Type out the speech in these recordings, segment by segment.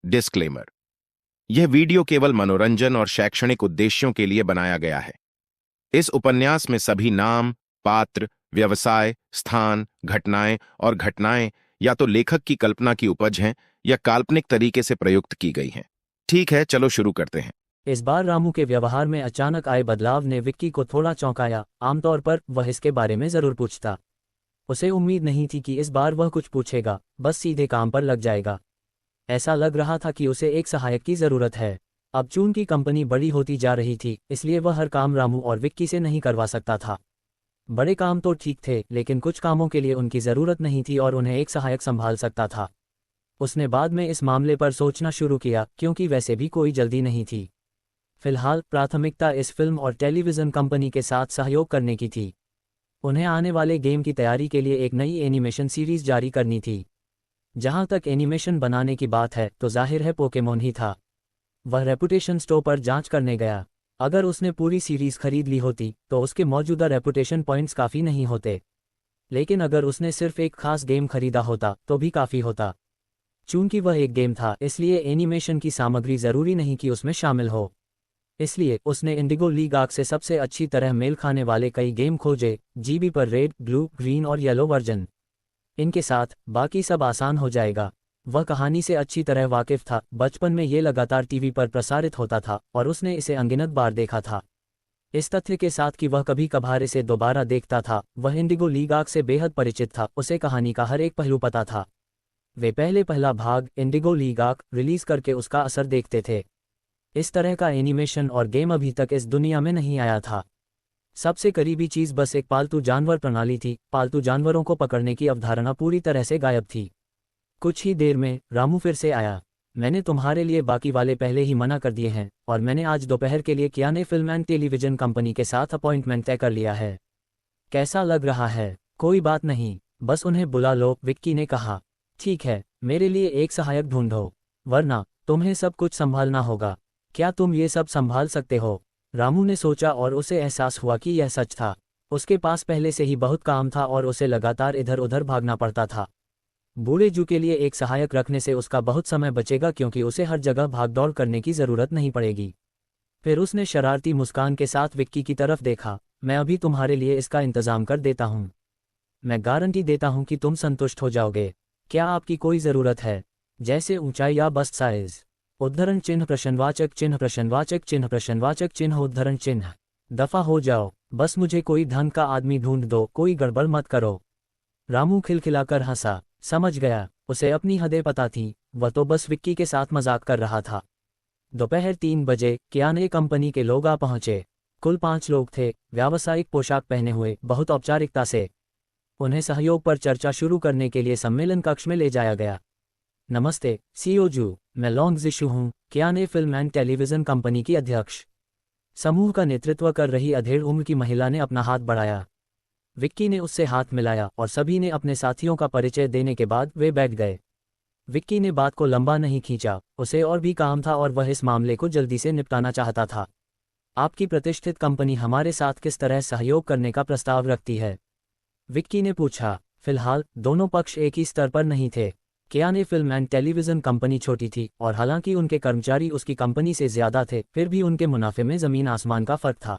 Disclaimer. यह video केवल मनोरंजन और शैक्षणिक उद्देश्यों के लिए बनाया गया है। इस उपन्यास में सभी नाम, पात्र, व्यवसाय, स्थान, घटनाएं या तो लेखक की कल्पना की उपज हैं या काल्पनिक तरीके से प्रयुक्त की गई हैं। ठीक है, चलो शुरू करते हैं। इस बार रामू के व्यवहार में अचानक आए बदलाव ने विक्की को थोड़ा चौंकाया। आमतौर पर वह इसके बारे में जरूर पूछता। उसे उम्मीद नहीं थी कि इस बार वह कुछ पूछेगा, बस सीधे काम पर लग जाएगा। ऐसा लग रहा था कि उसे एक सहायक की जरूरत है। अब चून की कंपनी बड़ी होती जा रही थी, इसलिए वह हर काम रामू और विक्की से नहीं करवा सकता था। बड़े काम तो ठीक थे, लेकिन कुछ कामों के लिए उनकी जरूरत नहीं थी और उन्हें एक सहायक संभाल सकता था। उसने बाद में इस मामले पर सोचना शुरू किया, क्योंकि वैसे भी कोई जल्दी नहीं थी। फिलहाल प्राथमिकता इस फिल्म और टेलीविज़न कंपनी के साथ सहयोग करने की थी। उन्हें आने वाले गेम की तैयारी के लिए एक नई एनिमेशन सीरीज जारी करनी थी। जहां तक एनिमेशन बनाने की बात है तो जाहिर है पोकेमोन ही था। वह रेपुटेशन स्टोर पर जांच करने गया। अगर उसने पूरी सीरीज खरीद ली होती तो उसके मौजूदा रेपुटेशन पॉइंट्स काफ़ी नहीं होते, लेकिन अगर उसने सिर्फ एक खास गेम खरीदा होता तो भी काफ़ी होता। चूंकि वह एक गेम था, इसलिए एनिमेशन की सामग्री ज़रूरी नहीं कि उसमें शामिल हो। इसलिए उसने इंडिगो लीग आर्क से सबसे अच्छी तरह मेल खाने वाले कई गेम खोजे, जीबी पर रेड, ब्लू, ग्रीन और येलो वर्जन। इनके साथ बाकी सब आसान हो जाएगा। वह कहानी से अच्छी तरह वाकिफ था। बचपन में ये लगातार टीवी पर प्रसारित होता था और उसने इसे अनगिनत बार देखा था। इस तथ्य के साथ कि वह कभी कभार इसे दोबारा देखता था, वह इंडिगो लीग आर्क से बेहद परिचित था। उसे कहानी का हर एक पहलू पता था। वे पहला भाग इंडिगो लीग आर्क रिलीज करके उसका असर देखते थे। इस तरह का एनिमेशन और गेम अभी तक इस दुनिया में नहीं आया था। सबसे करीबी चीज़ बस एक पालतू जानवर प्रणाली थी। पालतू जानवरों को पकड़ने की अवधारणा पूरी तरह से गायब थी। कुछ ही देर में रामू फिर से आया। मैंने तुम्हारे लिए बाकी वाले पहले ही मना कर दिए हैं और मैंने आज दोपहर के लिए कियाने फिल्म एंड टेलीविजन कंपनी के साथ अपॉइंटमेंट तय कर लिया है। कैसा लग रहा है? कोई बात नहीं, बस उन्हें बुला लो, विक्की ने कहा। ठीक है, मेरे लिए एक सहायक ढूंढो, वरना तुम्हें सब कुछ संभालना होगा। क्या तुम ये सब संभाल सकते हो? रामू ने सोचा और उसे एहसास हुआ कि यह सच था। उसके पास पहले से ही बहुत काम था और उसे लगातार इधर उधर भागना पड़ता था। बूढ़े जू के लिए एक सहायक रखने से उसका बहुत समय बचेगा, क्योंकि उसे हर जगह भागदौड़ करने की ज़रूरत नहीं पड़ेगी। फिर उसने शरारती मुस्कान के साथ विक्की की तरफ देखा। मैं अभी तुम्हारे लिए इसका इंतज़ाम कर देता हूँ। मैं गारंटी देता हूँ कि तुम संतुष्ट हो जाओगे। क्या आपकी कोई ज़रूरत है, जैसे ऊंचाई या बस्ट साइज? उद्धरण चिन्ह प्रश्नवाचक चिन्ह प्रश्नवाचक चिन्ह प्रश्नवाचक चिन्ह उद्धरण चिन्ह। दफा हो जाओ, बस मुझे कोई ढंग का आदमी ढूंढ दो, कोई गड़बड़ मत करो। रामू खिलखिलाकर हंसा। समझ गया, उसे अपनी हदें पता थी। वह तो बस विक्की के साथ मजाक कर रहा था। दोपहर 3 बजे कियाने कंपनी के लोग आ पहुंचे। कुल 5 लोग थे, व्यावसायिक पोशाक पहने हुए, बहुत औपचारिकता से। उन्हें सहयोग पर चर्चा शुरू करने के लिए सम्मेलन कक्ष में ले जाया गया। नमस्ते सीईओ जू, मैं लॉन्ग जिशु हूँ, कियाने फिल्म एंड टेलीविज़न कंपनी की अध्यक्ष। समूह का नेतृत्व कर रही अधेड़ उम्र की महिला ने अपना हाथ बढ़ाया। विक्की ने उससे हाथ मिलाया और सभी ने अपने साथियों का परिचय देने के बाद वे बैठ गए। विक्की ने बात को लंबा नहीं खींचा। उसे और भी काम था और वह इस मामले को जल्दी से निपटाना चाहता था। आपकी प्रतिष्ठित कंपनी हमारे साथ किस तरह सहयोग करने का प्रस्ताव रखती है? विक्की ने पूछा। फिलहाल दोनों पक्ष एक ही स्तर पर नहीं थे। कियाने फिल्म एंड टेलीविज़न कंपनी छोटी थी और हालांकि उनके कर्मचारी उसकी कंपनी से ज़्यादा थे, फिर भी उनके मुनाफे में ज़मीन आसमान का फ़र्क था।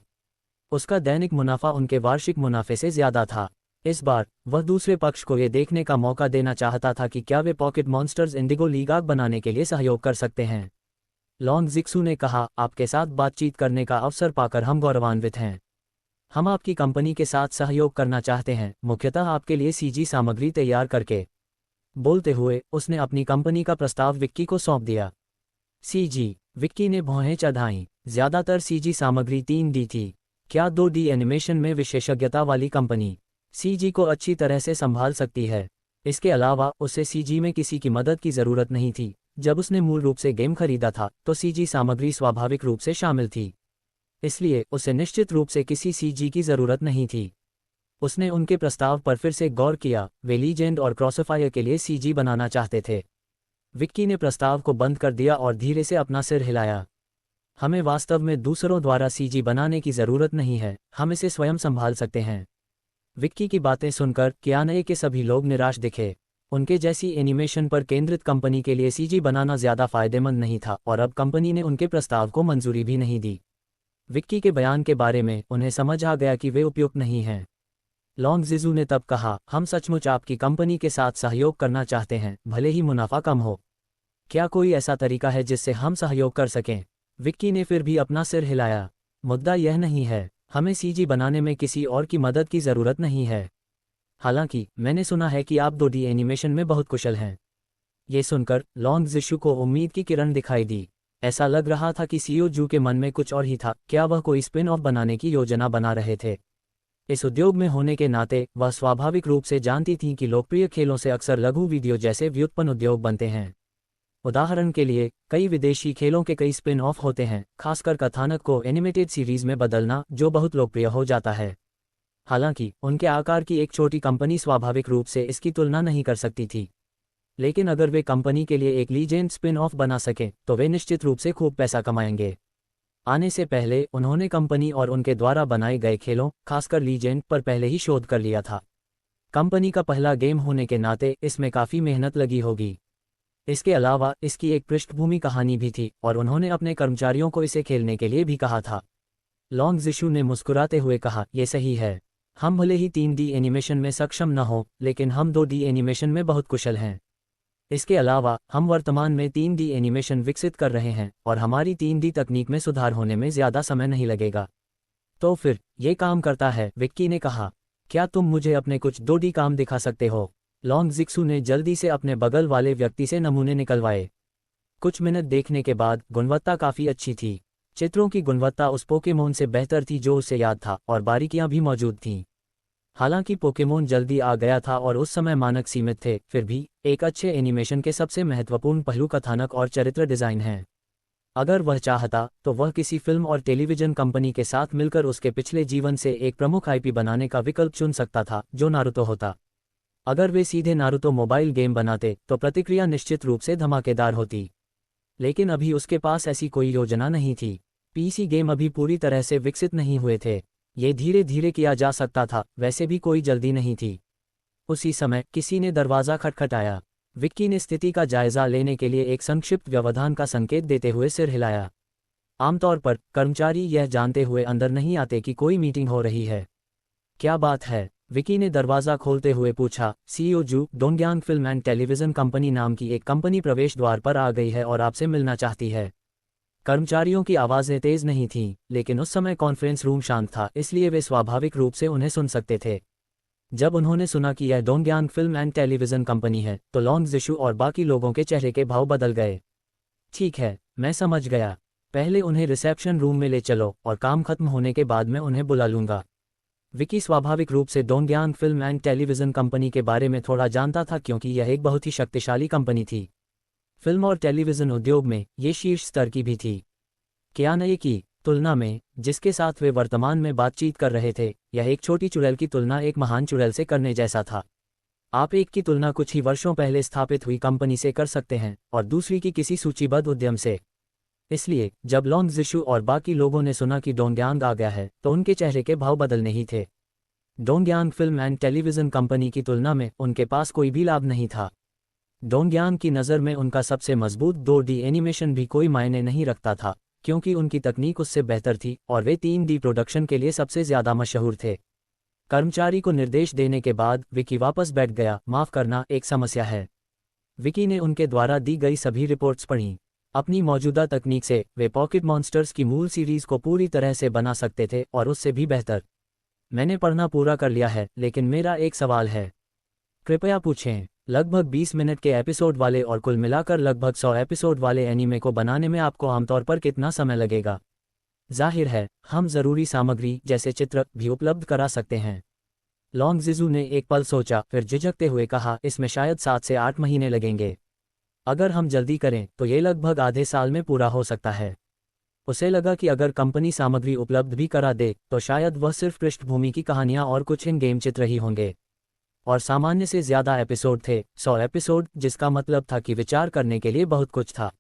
उसका दैनिक मुनाफा उनके वार्षिक मुनाफे से ज़्यादा था। इस बार वह दूसरे पक्ष को ये देखने का मौका देना चाहता था कि क्या वे pocket monsters Indigo League arc बनाने के लिए सहयोग कर सकते हैं। लॉन्ग जिक्सू ने कहा, आपके साथ बातचीत करने का अवसर पाकर हम गौरवान्वित हैं। हम आपकी कंपनी के साथ सहयोग करना चाहते हैं, मुख्यतः आपके लिए सीजी सामग्री तैयार करके। बोलते हुए उसने अपनी कंपनी का प्रस्ताव विक्की को सौंप दिया। सीजी, विक्की ने भौहें चढ़ाईं। ज़्यादातर सीजी सामग्री 3D थी। क्या 2D एनिमेशन में विशेषज्ञता वाली कंपनी सीजी को अच्छी तरह से संभाल सकती है? इसके अलावा उसे सीजी में किसी की मदद की ज़रूरत नहीं थी। जब उसने मूल रूप से गेम खरीदा था तो सीजी सामग्री स्वाभाविक रूप से शामिल थी, इसलिए उसे निश्चित रूप से किसी सीजी की ज़रूरत नहीं थी। उसने उनके प्रस्ताव पर फिर से गौर किया। वे लीजेंड और क्रॉसफायर के लिए सीजी बनाना चाहते थे। विक्की ने प्रस्ताव को बंद कर दिया और धीरे से अपना सिर हिलाया। हमें वास्तव में दूसरों द्वारा सीजी बनाने की ज़रूरत नहीं है, हम इसे स्वयं संभाल सकते हैं। विक्की की बातें सुनकर कियाने के सभी लोग निराश दिखे। उनके जैसी एनिमेशन पर केंद्रित कंपनी के लिए सीजी बनाना ज़्यादा फायदेमंद नहीं था और अब कंपनी ने उनके प्रस्ताव को मंजूरी भी नहीं दी। विक्की के बयान के बारे में उन्हें समझ आ गया कि वे उपयुक्त नहीं हैं। लॉन्ग जिजू ने तब कहा, हम सचमुच आपकी कंपनी के साथ सहयोग करना चाहते हैं, भले ही मुनाफा कम हो। क्या कोई ऐसा तरीका है जिससे हम सहयोग कर सकें? विक्की ने फिर भी अपना सिर हिलाया। मुद्दा यह नहीं है, हमें सीजी बनाने में किसी और की मदद की ज़रूरत नहीं है। हालांकि मैंने सुना है कि आप 2D एनिमेशन में बहुत कुशल हैं। ये सुनकर लॉन्ग जिशू को उम्मीद की किरण दिखाई दी। ऐसा लग रहा था कि सीईओ जू के मन में कुछ और ही था। क्या वह कोई स्पिन ऑफ बनाने की योजना बना रहे थे? इस उद्योग में होने के नाते वह स्वाभाविक रूप से जानती थीं कि लोकप्रिय खेलों से अक्सर लघु वीडियो जैसे व्युत्पन्न उद्योग बनते हैं। उदाहरण के लिए, कई विदेशी खेलों के कई स्पिन ऑफ होते हैं, खासकर कथानक को एनिमेटेड सीरीज में बदलना, जो बहुत लोकप्रिय हो जाता है। हालांकि उनके आकार की एक छोटी कंपनी स्वाभाविक रूप से इसकी तुलना नहीं कर सकती थी। लेकिन अगर वे कंपनी के लिए एक लीजेंड स्पिन ऑफ बना सकें तो वे निश्चित रूप से खूब पैसा कमाएंगे। आने से पहले उन्होंने कंपनी और उनके द्वारा बनाए गए खेलों, खासकर लीजेंड पर पहले ही शोध कर लिया था। कंपनी का पहला गेम होने के नाते इसमें काफ़ी मेहनत लगी होगी। इसके अलावा इसकी एक पृष्ठभूमि कहानी भी थी और उन्होंने अपने कर्मचारियों को इसे खेलने के लिए भी कहा था। लॉन्ग जिशू ने मुस्कुराते हुए कहा, यह सही है। हम भले ही 3D एनिमेशन में सक्षम न हो, लेकिन हम 2D एनिमेशन में बहुत कुशल हैं। इसके अलावा हम वर्तमान में 3D एनिमेशन विकसित कर रहे हैं और हमारी 3D तकनीक में सुधार होने में ज़्यादा समय नहीं लगेगा। तो फिर ये काम करता है, विक्की ने कहा। क्या तुम मुझे अपने कुछ 2D काम दिखा सकते हो? लॉन्ग जिक्सू ने जल्दी से अपने बगल वाले व्यक्ति से नमूने निकलवाए। कुछ मिनट देखने के बाद गुणवत्ता काफ़ी अच्छी थी। चित्रों की गुणवत्ता उस पोकेमोन से बेहतर थी जो उसे याद था, और बारीकियां भी मौजूद थीं। हालांकि पोकेमोन जल्दी आ गया था और उस समय मानक सीमित थे, फिर भी एक अच्छे एनिमेशन के सबसे महत्वपूर्ण पहलू कथानक और चरित्र डिज़ाइन हैं। अगर वह चाहता तो वह किसी फिल्म और टेलीविज़न कंपनी के साथ मिलकर उसके पिछले जीवन से एक प्रमुख आईपी बनाने का विकल्प चुन सकता था, जो नारुतो होता। अगर वे सीधे नारुतो मोबाइल गेम बनाते तो प्रतिक्रिया निश्चित रूप से धमाकेदार होती। लेकिन अभी उसके पास ऐसी कोई योजना नहीं थी। पीसी गेम अभी पूरी तरह से विकसित नहीं हुए थे। ये धीरे धीरे किया जा सकता था, वैसे भी कोई जल्दी नहीं थी। उसी समय किसी ने दरवाज़ा खटखटाया। विक्की ने स्थिति का जायजा लेने के लिए एक संक्षिप्त व्यवधान का संकेत देते हुए सिर हिलाया। आमतौर पर कर्मचारी यह जानते हुए अंदर नहीं आते कि कोई मीटिंग हो रही है। क्या बात है? विकी ने दरवाज़ा खोलते हुए पूछा। सीईओ जू, डोंगयांग फिल्म एंड टेलीविज़न कंपनी नाम की एक कंपनी प्रवेश द्वार पर आ गई है और आपसे मिलना चाहती है। कर्मचारियों की आवाज़ें तेज़ नहीं थीं, लेकिन उस समय कॉन्फ्रेंस रूम शांत था, इसलिए वे स्वाभाविक रूप से उन्हें सुन सकते थे। जब उन्होंने सुना कि यह डोंगयांग फिल्म एंड टेलीविज़न कंपनी है, तो लॉन्ग जिशू और बाकी लोगों के चेहरे के भाव बदल गए। ठीक है, मैं समझ गया। पहले उन्हें रिसेप्शन रूम में ले चलो और काम खत्म होने के बाद मैं उन्हें बुला लूंगा। विकी स्वाभाविक रूप से डोंगयांग फिल्म एंड टेलीविज़न कंपनी के बारे में थोड़ा जानता था, क्योंकि यह एक बहुत ही शक्तिशाली कंपनी थी। फिल्म और टेलीविज़न उद्योग में ये शीर्ष स्तर की भी थी। कियानये की तुलना में जिसके साथ वे वर्तमान में बातचीत कर रहे थे, यह एक छोटी चुड़ैल की तुलना एक महान चुड़ैल से करने जैसा था। आप एक की तुलना कुछ ही वर्षों पहले स्थापित हुई कंपनी से कर सकते हैं और दूसरी की किसी सूचीबद्ध उद्यम से। इसलिए जब लॉन्ग जिशू और बाकी लोगों ने सुना कि डोंगयांग आ गया है, तो उनके चेहरे के भाव बदलने ही थे। डोंगयांग फिल्म एंड टेलीविज़न कंपनी की तुलना में उनके पास कोई भी लाभ नहीं था। डोंगयांग की नज़र में उनका सबसे मजबूत 2D एनिमेशन भी कोई मायने नहीं रखता था, क्योंकि उनकी तकनीक उससे बेहतर थी और वे 3D प्रोडक्शन के लिए सबसे ज़्यादा मशहूर थे। कर्मचारी को निर्देश देने के बाद विकी वापस बैठ गया। माफ़ करना, एक समस्या है। विकी ने उनके द्वारा दी गई सभी रिपोर्ट्स पढ़ीं। अपनी मौजूदा तकनीक से वे पॉकेट मॉन्स्टर्स की मूल सीरीज़ को पूरी तरह से बना सकते थे और उससे भी बेहतर। मैंने पढ़ना पूरा कर लिया है, लेकिन मेरा एक सवाल है। कृपया पूछें। लगभग 20 मिनट के एपिसोड वाले और कुल मिलाकर लगभग 100 एपिसोड वाले एनीमे को बनाने में आपको आमतौर पर कितना समय लगेगा? जाहिर है, हम ज़रूरी सामग्री जैसे चित्र भी उपलब्ध करा सकते हैं। लॉन्ग जिजू ने एक पल सोचा, फिर झिझकते हुए कहा, इसमें शायद 7 से 8 महीने लगेंगे। अगर हम जल्दी करें तो ये लगभग आधे साल में पूरा हो सकता है। उसे लगा कि अगर कंपनी सामग्री उपलब्ध भी करा दे तो शायद वह सिर्फ पृष्ठभूमि की कहानियां और कुछ इन गेम चित्र ही होंगे। और सामान्य से ज़्यादा एपिसोड थे, 100 एपिसोड, जिसका मतलब था कि विचार करने के लिए बहुत कुछ था।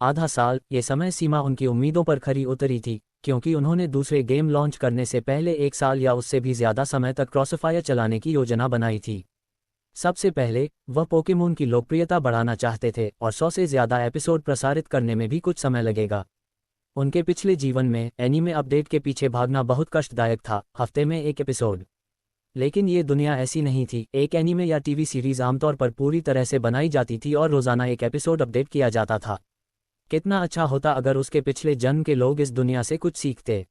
आधा साल, ये समय सीमा उनकी उम्मीदों पर खरी उतरी थी, क्योंकि उन्होंने दूसरे गेम लॉन्च करने से पहले 1 साल या उससे भी ज़्यादा समय तक क्रॉसफायर चलाने की योजना बनाई थी। सबसे पहले वह पोकेमोन की लोकप्रियता बढ़ाना चाहते थे और 100 से ज़्यादा एपिसोड प्रसारित करने में भी कुछ समय लगेगा। उनके पिछले जीवन में एनीमे अपडेट के पीछे भागना बहुत कष्टदायक था, हफ्ते में एक एपिसोड। लेकिन ये दुनिया ऐसी नहीं थी। एक एनीमे या टीवी सीरीज आमतौर पर पूरी तरह से बनाई जाती थी और रोजाना एक एपिसोड अपडेट किया जाता था। कितना अच्छा होता अगर उसके पिछले जन्म के लोग इस दुनिया से कुछ सीखते।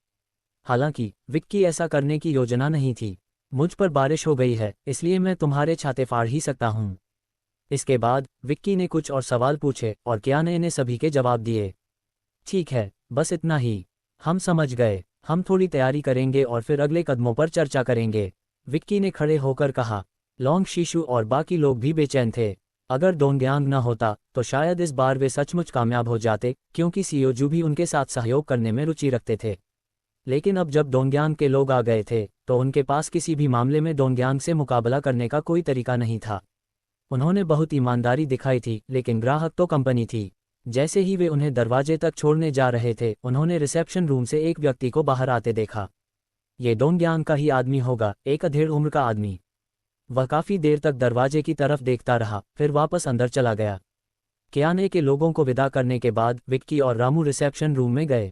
हालांकि विक्की ऐसा करने की योजना नहीं थी। मुझ पर बारिश हो गई है, इसलिए मैं तुम्हारे छाते फाड़ ही सकता हूँ। इसके बाद विक्की ने कुछ और सवाल पूछे और कियाने ने सभी के जवाब दिए। ठीक है, बस इतना ही। हम समझ गए। हम थोड़ी तैयारी करेंगे और फिर अगले कदमों पर चर्चा करेंगे। विक्की ने खड़े होकर कहा। लॉन्ग शीशु और बाकी लोग भी बेचैन थे। अगर डोंगयांग न होता तो शायद इस बार वे सचमुच कामयाब हो जाते, क्योंकि सियोजू भी उनके साथ सहयोग करने में रुचि रखते थे। लेकिन अब जब डोंगयांग के लोग आ गए थे तो उनके पास किसी भी मामले में डोंगयांग से मुकाबला करने का कोई तरीका नहीं था। उन्होंने बहुत ईमानदारी दिखाई थी, लेकिन ग्राहक तो कंपनी थी। जैसे ही वे उन्हें दरवाजे तक छोड़ने जा रहे थे, उन्होंने रिसेप्शन रूम से एक व्यक्ति को बाहर आते देखा। ये डोंगयांग का ही आदमी होगा, एक अधेड़ उम्र का आदमी। वह काफी देर तक दरवाजे की तरफ देखता रहा, फिर वापस अंदर चला गया। कियाने के लोगों को विदा करने के बाद विक्की और रामू रिसेप्शन रूम में गए।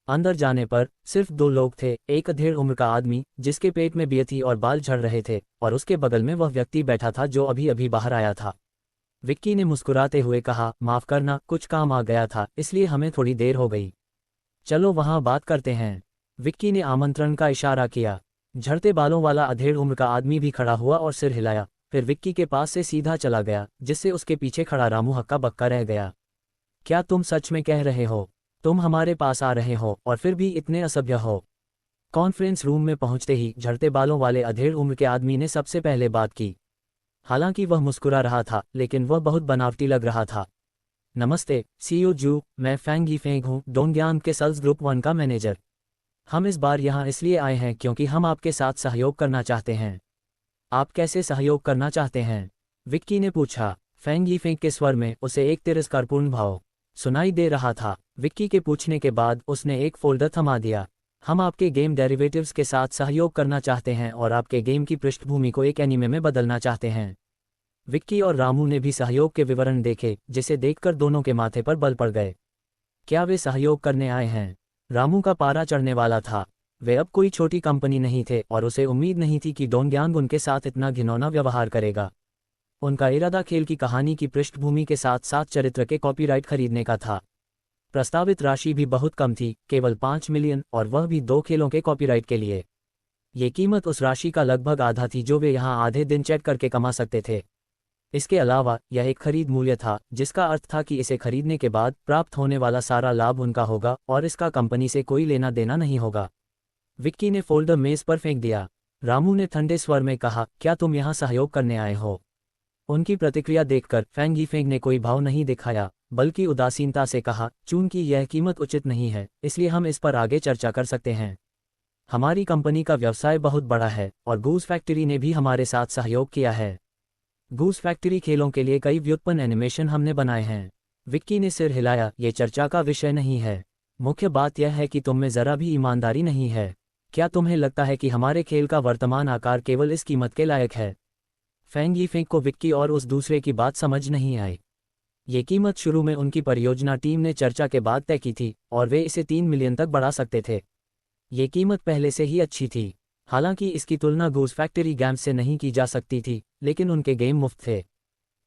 अंदर जाने पर सिर्फ 2 लोग थे, एक अधेड़ उम्र का आदमी जिसके पेट में बिय थी और बाल झड़ रहे थे, और उसके बगल में वह व्यक्ति बैठा था जो अभी अभी बाहर आया था। विक्की ने मुस्कुराते हुए कहा, माफ करना, कुछ काम आ गया था, इसलिए हमें थोड़ी देर हो गई। चलो वहां बात करते हैं। विक्की ने आमंत्रण का इशारा किया। झड़ते बालों वाला अधेड़ उम्र का आदमी भी खड़ा हुआ और सिर हिलाया, फिर विक्की के पास से सीधा चला गया, जिससे उसके पीछे खड़ा रामू हक्का बक्का रह गया। क्या तुम सच में कह रहे हो? तुम हमारे पास आ रहे हो और फिर भी इतने असभ्य हो? कॉन्फ्रेंस रूम में पहुंचते ही झड़ते बालों वाले अधेड़ उम्र के आदमी ने सबसे पहले बात की। हालांकि वह मुस्कुरा रहा था, लेकिन वह बहुत बनावटी लग रहा था। नमस्ते सियोजू, मैं फैंग यीफेंग हूँ, डोंगयांग के सेल्स ग्रुप 1 का मैनेजर। हम इस बार यहाँ इसलिए आए हैं क्योंकि हम आपके साथ सहयोग करना चाहते हैं। आप कैसे सहयोग करना चाहते हैं? विक्की ने पूछा। फैंग यीफेंग के स्वर में उसे एक तिरस्कारपूर्ण भाव सुनाई दे रहा था। विक्की के पूछने के बाद उसने एक फोल्डर थमा दिया। हम आपके गेम डेरिवेटिव्स के साथ सहयोग करना चाहते हैं और आपके गेम की पृष्ठभूमि को एक एनीमे में बदलना चाहते हैं। विक्की और रामू ने भी सहयोग के विवरण देखे, जिसे देखकर दोनों के माथे पर बल पड़ गए। क्या वे सहयोग करने आए हैं? रामू का पारा चढ़ने वाला था। वे अब कोई छोटी कंपनी नहीं थे और उसे उम्मीद नहीं थी कि डोंगयांग उनके साथ इतना घिनौना व्यवहार करेगा। उनका इरादा खेल की कहानी की पृष्ठभूमि के साथ साथ चरित्र के कॉपीराइट खरीदने का था। प्रस्तावित राशि भी बहुत कम थी, केवल 5 मिलियन, और वह भी 2 खेलों के कॉपीराइट के लिए। ये कीमत उस राशि का लगभग आधा थी जो वे यहाँ आधे दिन चेक करके कमा सकते थे। इसके अलावा यह एक खरीद मूल्य था, जिसका अर्थ था कि इसे खरीदने के बाद प्राप्त होने वाला सारा लाभ उनका होगा और इसका कंपनी से कोई लेना देना नहीं होगा। विक्की ने फोल्डर मेज पर फेंक दिया। रामू ने ठंडे स्वर में कहा, क्या तुम यहाँ सहयोग करने आए हो? उनकी प्रतिक्रिया देखकर फैंग यीफेंग ने कोई भाव नहीं दिखाया, बल्कि उदासीनता से कहा, चूंकि यह कीमत उचित नहीं है, इसलिए हम इस पर आगे चर्चा कर सकते हैं। हमारी कंपनी का व्यवसाय बहुत बड़ा है और गूस फैक्ट्री ने भी हमारे साथ सहयोग किया है। गूस फैक्ट्री खेलों के लिए कई व्युत्पन्न एनिमेशन हमने बनाए हैं। विक्की ने सिर हिलाया, ये चर्चा का विषय नहीं है। मुख्य बात यह है कि तुम में जरा भी ईमानदारी नहीं है। क्या तुम्हें लगता है कि हमारे खेल का वर्तमान आकार केवल इस कीमत के लायक है? फैंग यीफेंग को विक्की और उस दूसरे की बात समझ नहीं आई। ये कीमत शुरू में उनकी परियोजना टीम ने चर्चा के बाद तय की थी और वे इसे 3 मिलियन तक बढ़ा सकते थे। ये कीमत पहले से ही अच्छी थी। हालांकि इसकी तुलना गूस फैक्ट्री गेम्स से नहीं की जा सकती थी, लेकिन उनके गेम मुफ्त थे।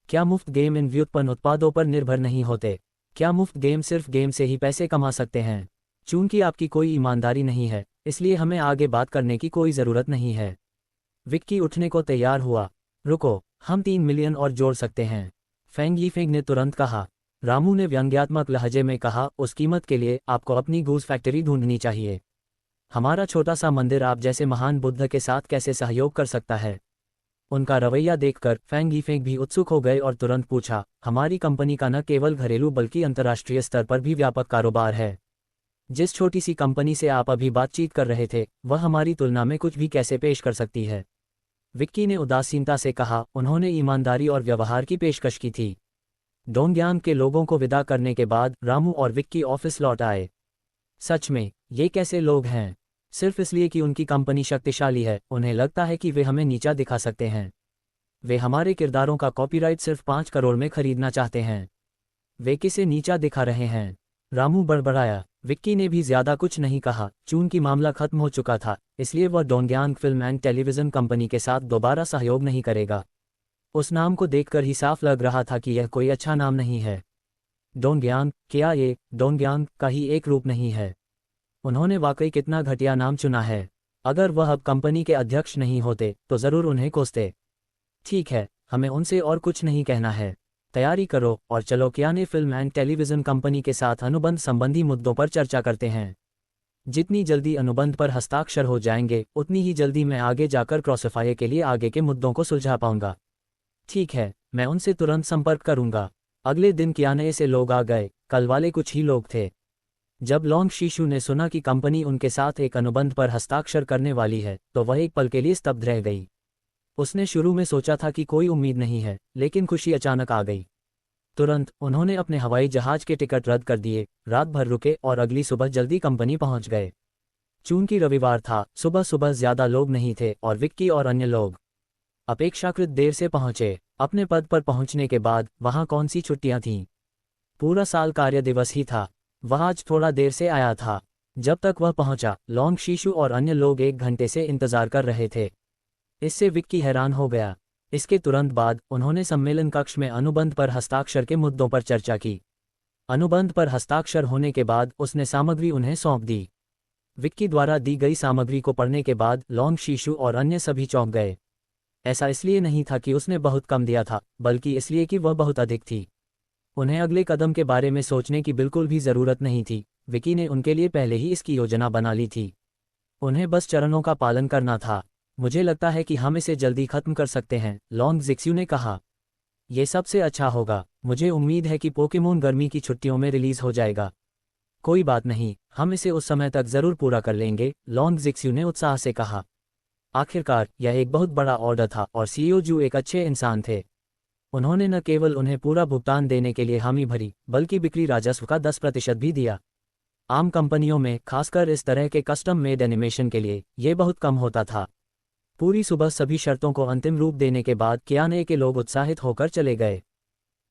क्या मुफ्त गेम इन व्युत्पन्न उत्पादों पर निर्भर नहीं होते? क्या मुफ्त गेम सिर्फ गेम से ही पैसे कमा सकते हैं? चूंकि आपकी कोई ईमानदारी नहीं है, इसलिए हमें आगे बात करने की कोई ज़रूरत नहीं है। विक्की उठने को तैयार हुआ। रुको, हम 3 मिलियन और जोड़ सकते हैं, फैंग यीफेंग ने तुरंत कहा। रामू ने व्यंग्यात्मक लहजे में कहा, उस कीमत के लिए आपको अपनी गूस फैक्ट्री ढूंढनी चाहिए। हमारा छोटा सा मंदिर आप जैसे महान बुद्ध के साथ कैसे सहयोग कर सकता है? उनका रवैया देखकर फैंग यीफेंग भी उत्सुक हो गए और तुरंत पूछा, हमारी कंपनी का न केवल घरेलू बल्कि अंतर्राष्ट्रीय स्तर पर भी व्यापक कारोबार है। जिस छोटी सी कंपनी से आप अभी बातचीत कर रहे थे, वह हमारी तुलना में कुछ भी कैसे पेश कर सकती है? विक्की ने उदासीनता से कहा, उन्होंने ईमानदारी और व्यवहार की पेशकश की थी। डोंगयांग के लोगों को विदा करने के बाद रामू और विक्की ऑफिस लौट आए। सच में, ये कैसे लोग हैं? सिर्फ इसलिए कि उनकी कंपनी शक्तिशाली है, उन्हें लगता है कि वे हमें नीचा दिखा सकते हैं। वे हमारे किरदारों का कॉपीराइट सिर्फ 5 करोड़ में खरीदना चाहते हैं। वे किसे नीचा दिखा रहे हैं? रामू बड़बड़ाया। विक्की ने भी ज्यादा कुछ नहीं कहा। चूंकि मामला खत्म हो चुका था, इसलिए वह डोंगयांग फिल्म एंड टेलीविजन कंपनी के साथ दोबारा सहयोग नहीं करेगा। उस नाम को देखकर ही साफ लग रहा था कि यह कोई अच्छा नाम नहीं है। डोंगयांग, क्या ये डोंगयांग का ही एक रूप नहीं है? उन्होंने वाकई कितना घटिया नाम चुना है। अगर वह अब कंपनी के अध्यक्ष नहीं होते तो जरूर उन्हें कोसते। ठीक है, हमें उनसे और कुछ नहीं कहना है। तैयारी करो और चलो कियाने फिल्म एंड टेलीविजन कंपनी के साथ अनुबंध संबंधी मुद्दों पर चर्चा करते हैं। जितनी जल्दी अनुबंध पर हस्ताक्षर हो जाएंगे, उतनी ही जल्दी मैं आगे जाकर क्रॉसफायर के लिए आगे के मुद्दों को सुलझा पाऊंगा। ठीक है, मैं उनसे तुरंत संपर्क करूंगा। अगले दिन कियाने से लोग आ गए। कल वाले कुछ ही लोग थे। जब लॉन्ग शीशु ने सुना कि कंपनी उनके साथ एक अनुबंध पर हस्ताक्षर करने वाली है, तो वह एक पल के लिए स्तब्ध रह गई। उसने शुरू में सोचा था कि कोई उम्मीद नहीं है, लेकिन खुशी अचानक आ गई। तुरंत उन्होंने अपने हवाई जहाज के टिकट रद्द कर दिए, रात भर रुके और अगली सुबह जल्दी कंपनी पहुंच गए। चूंकि रविवार था, सुबह सुबह ज्यादा लोग नहीं थे और विक्की और अन्य लोग अपेक्षाकृत देर से पहुंचे। अपने पद पर पहुंचने के बाद वहां कौन सी छुट्टियां थीं? पूरा साल कार्य दिवस ही था। वह आज थोड़ा देर से आया था। जब तक वह पहुंचा, लॉन्ग शीशु और अन्य लोग 1 घंटे से इंतजार कर रहे थे। इससे विक्की हैरान हो गया। इसके तुरंत बाद उन्होंने सम्मेलन कक्ष में अनुबंध पर हस्ताक्षर के मुद्दों पर चर्चा की। अनुबंध पर हस्ताक्षर होने के बाद उसने सामग्री उन्हें सौंप दी। विक्की द्वारा दी गई सामग्री को पढ़ने के बाद लॉन्ग शीशु और अन्य सभी चौंक गए। ऐसा इसलिए नहीं था कि उसने बहुत कम दिया था, बल्कि इसलिए कि वह बहुत अधिक थी। उन्हें अगले कदम के बारे में सोचने की बिल्कुल भी जरूरत नहीं थी। विक्की ने उनके लिए पहले ही इसकी योजना बना ली थी। उन्हें बस चरणों का पालन करना था। मुझे लगता है कि हम इसे जल्दी खत्म कर सकते हैं, लॉन्ग जिक्स्यू ने कहा। यह सबसे अच्छा होगा। मुझे उम्मीद है कि पोकेमोन गर्मी की छुट्टियों में रिलीज हो जाएगा। कोई बात नहीं, हम इसे उस समय तक जरूर पूरा कर लेंगे, लॉन्ग जिक्स्यू ने उत्साह से कहा। आखिरकार यह एक बहुत बड़ा ऑर्डर था और सीईओ जू एक अच्छे इंसान थे। उन्होंने न केवल उन्हें पूरा भुगतान देने के लिए हामी भरी, बल्कि बिक्री राजस्व का 10% भी दिया। आम कंपनियों में, खासकर इस तरह के कस्टम मेड एनिमेशन के लिए, यह बहुत कम होता था। पूरी सुबह सभी शर्तों को अंतिम रूप देने के बाद कियाने के लोग उत्साहित होकर चले गए।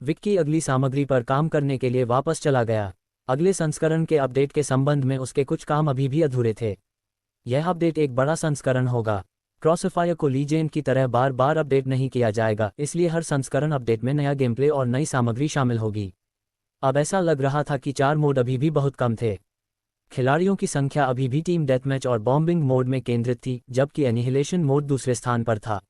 विक्की अगली सामग्री पर काम करने के लिए वापस चला गया। अगले संस्करण के अपडेट के संबंध में उसके कुछ काम अभी भी अधूरे थे। यह अपडेट एक बड़ा संस्करण होगा। क्रॉसफायर को लीजेंड की तरह बार बार अपडेट नहीं किया जाएगा, इसलिए हर संस्करण अपडेट में नया गेमप्ले और नई सामग्री शामिल होगी। अब ऐसा लग रहा था कि 4 मोड अभी भी बहुत कम थे। खिलाड़ियों की संख्या अभी भी टीम डेथमैच और बॉम्बिंग मोड में केंद्रित थी, जबकि एनिहिलेशन मोड दूसरे स्थान पर था।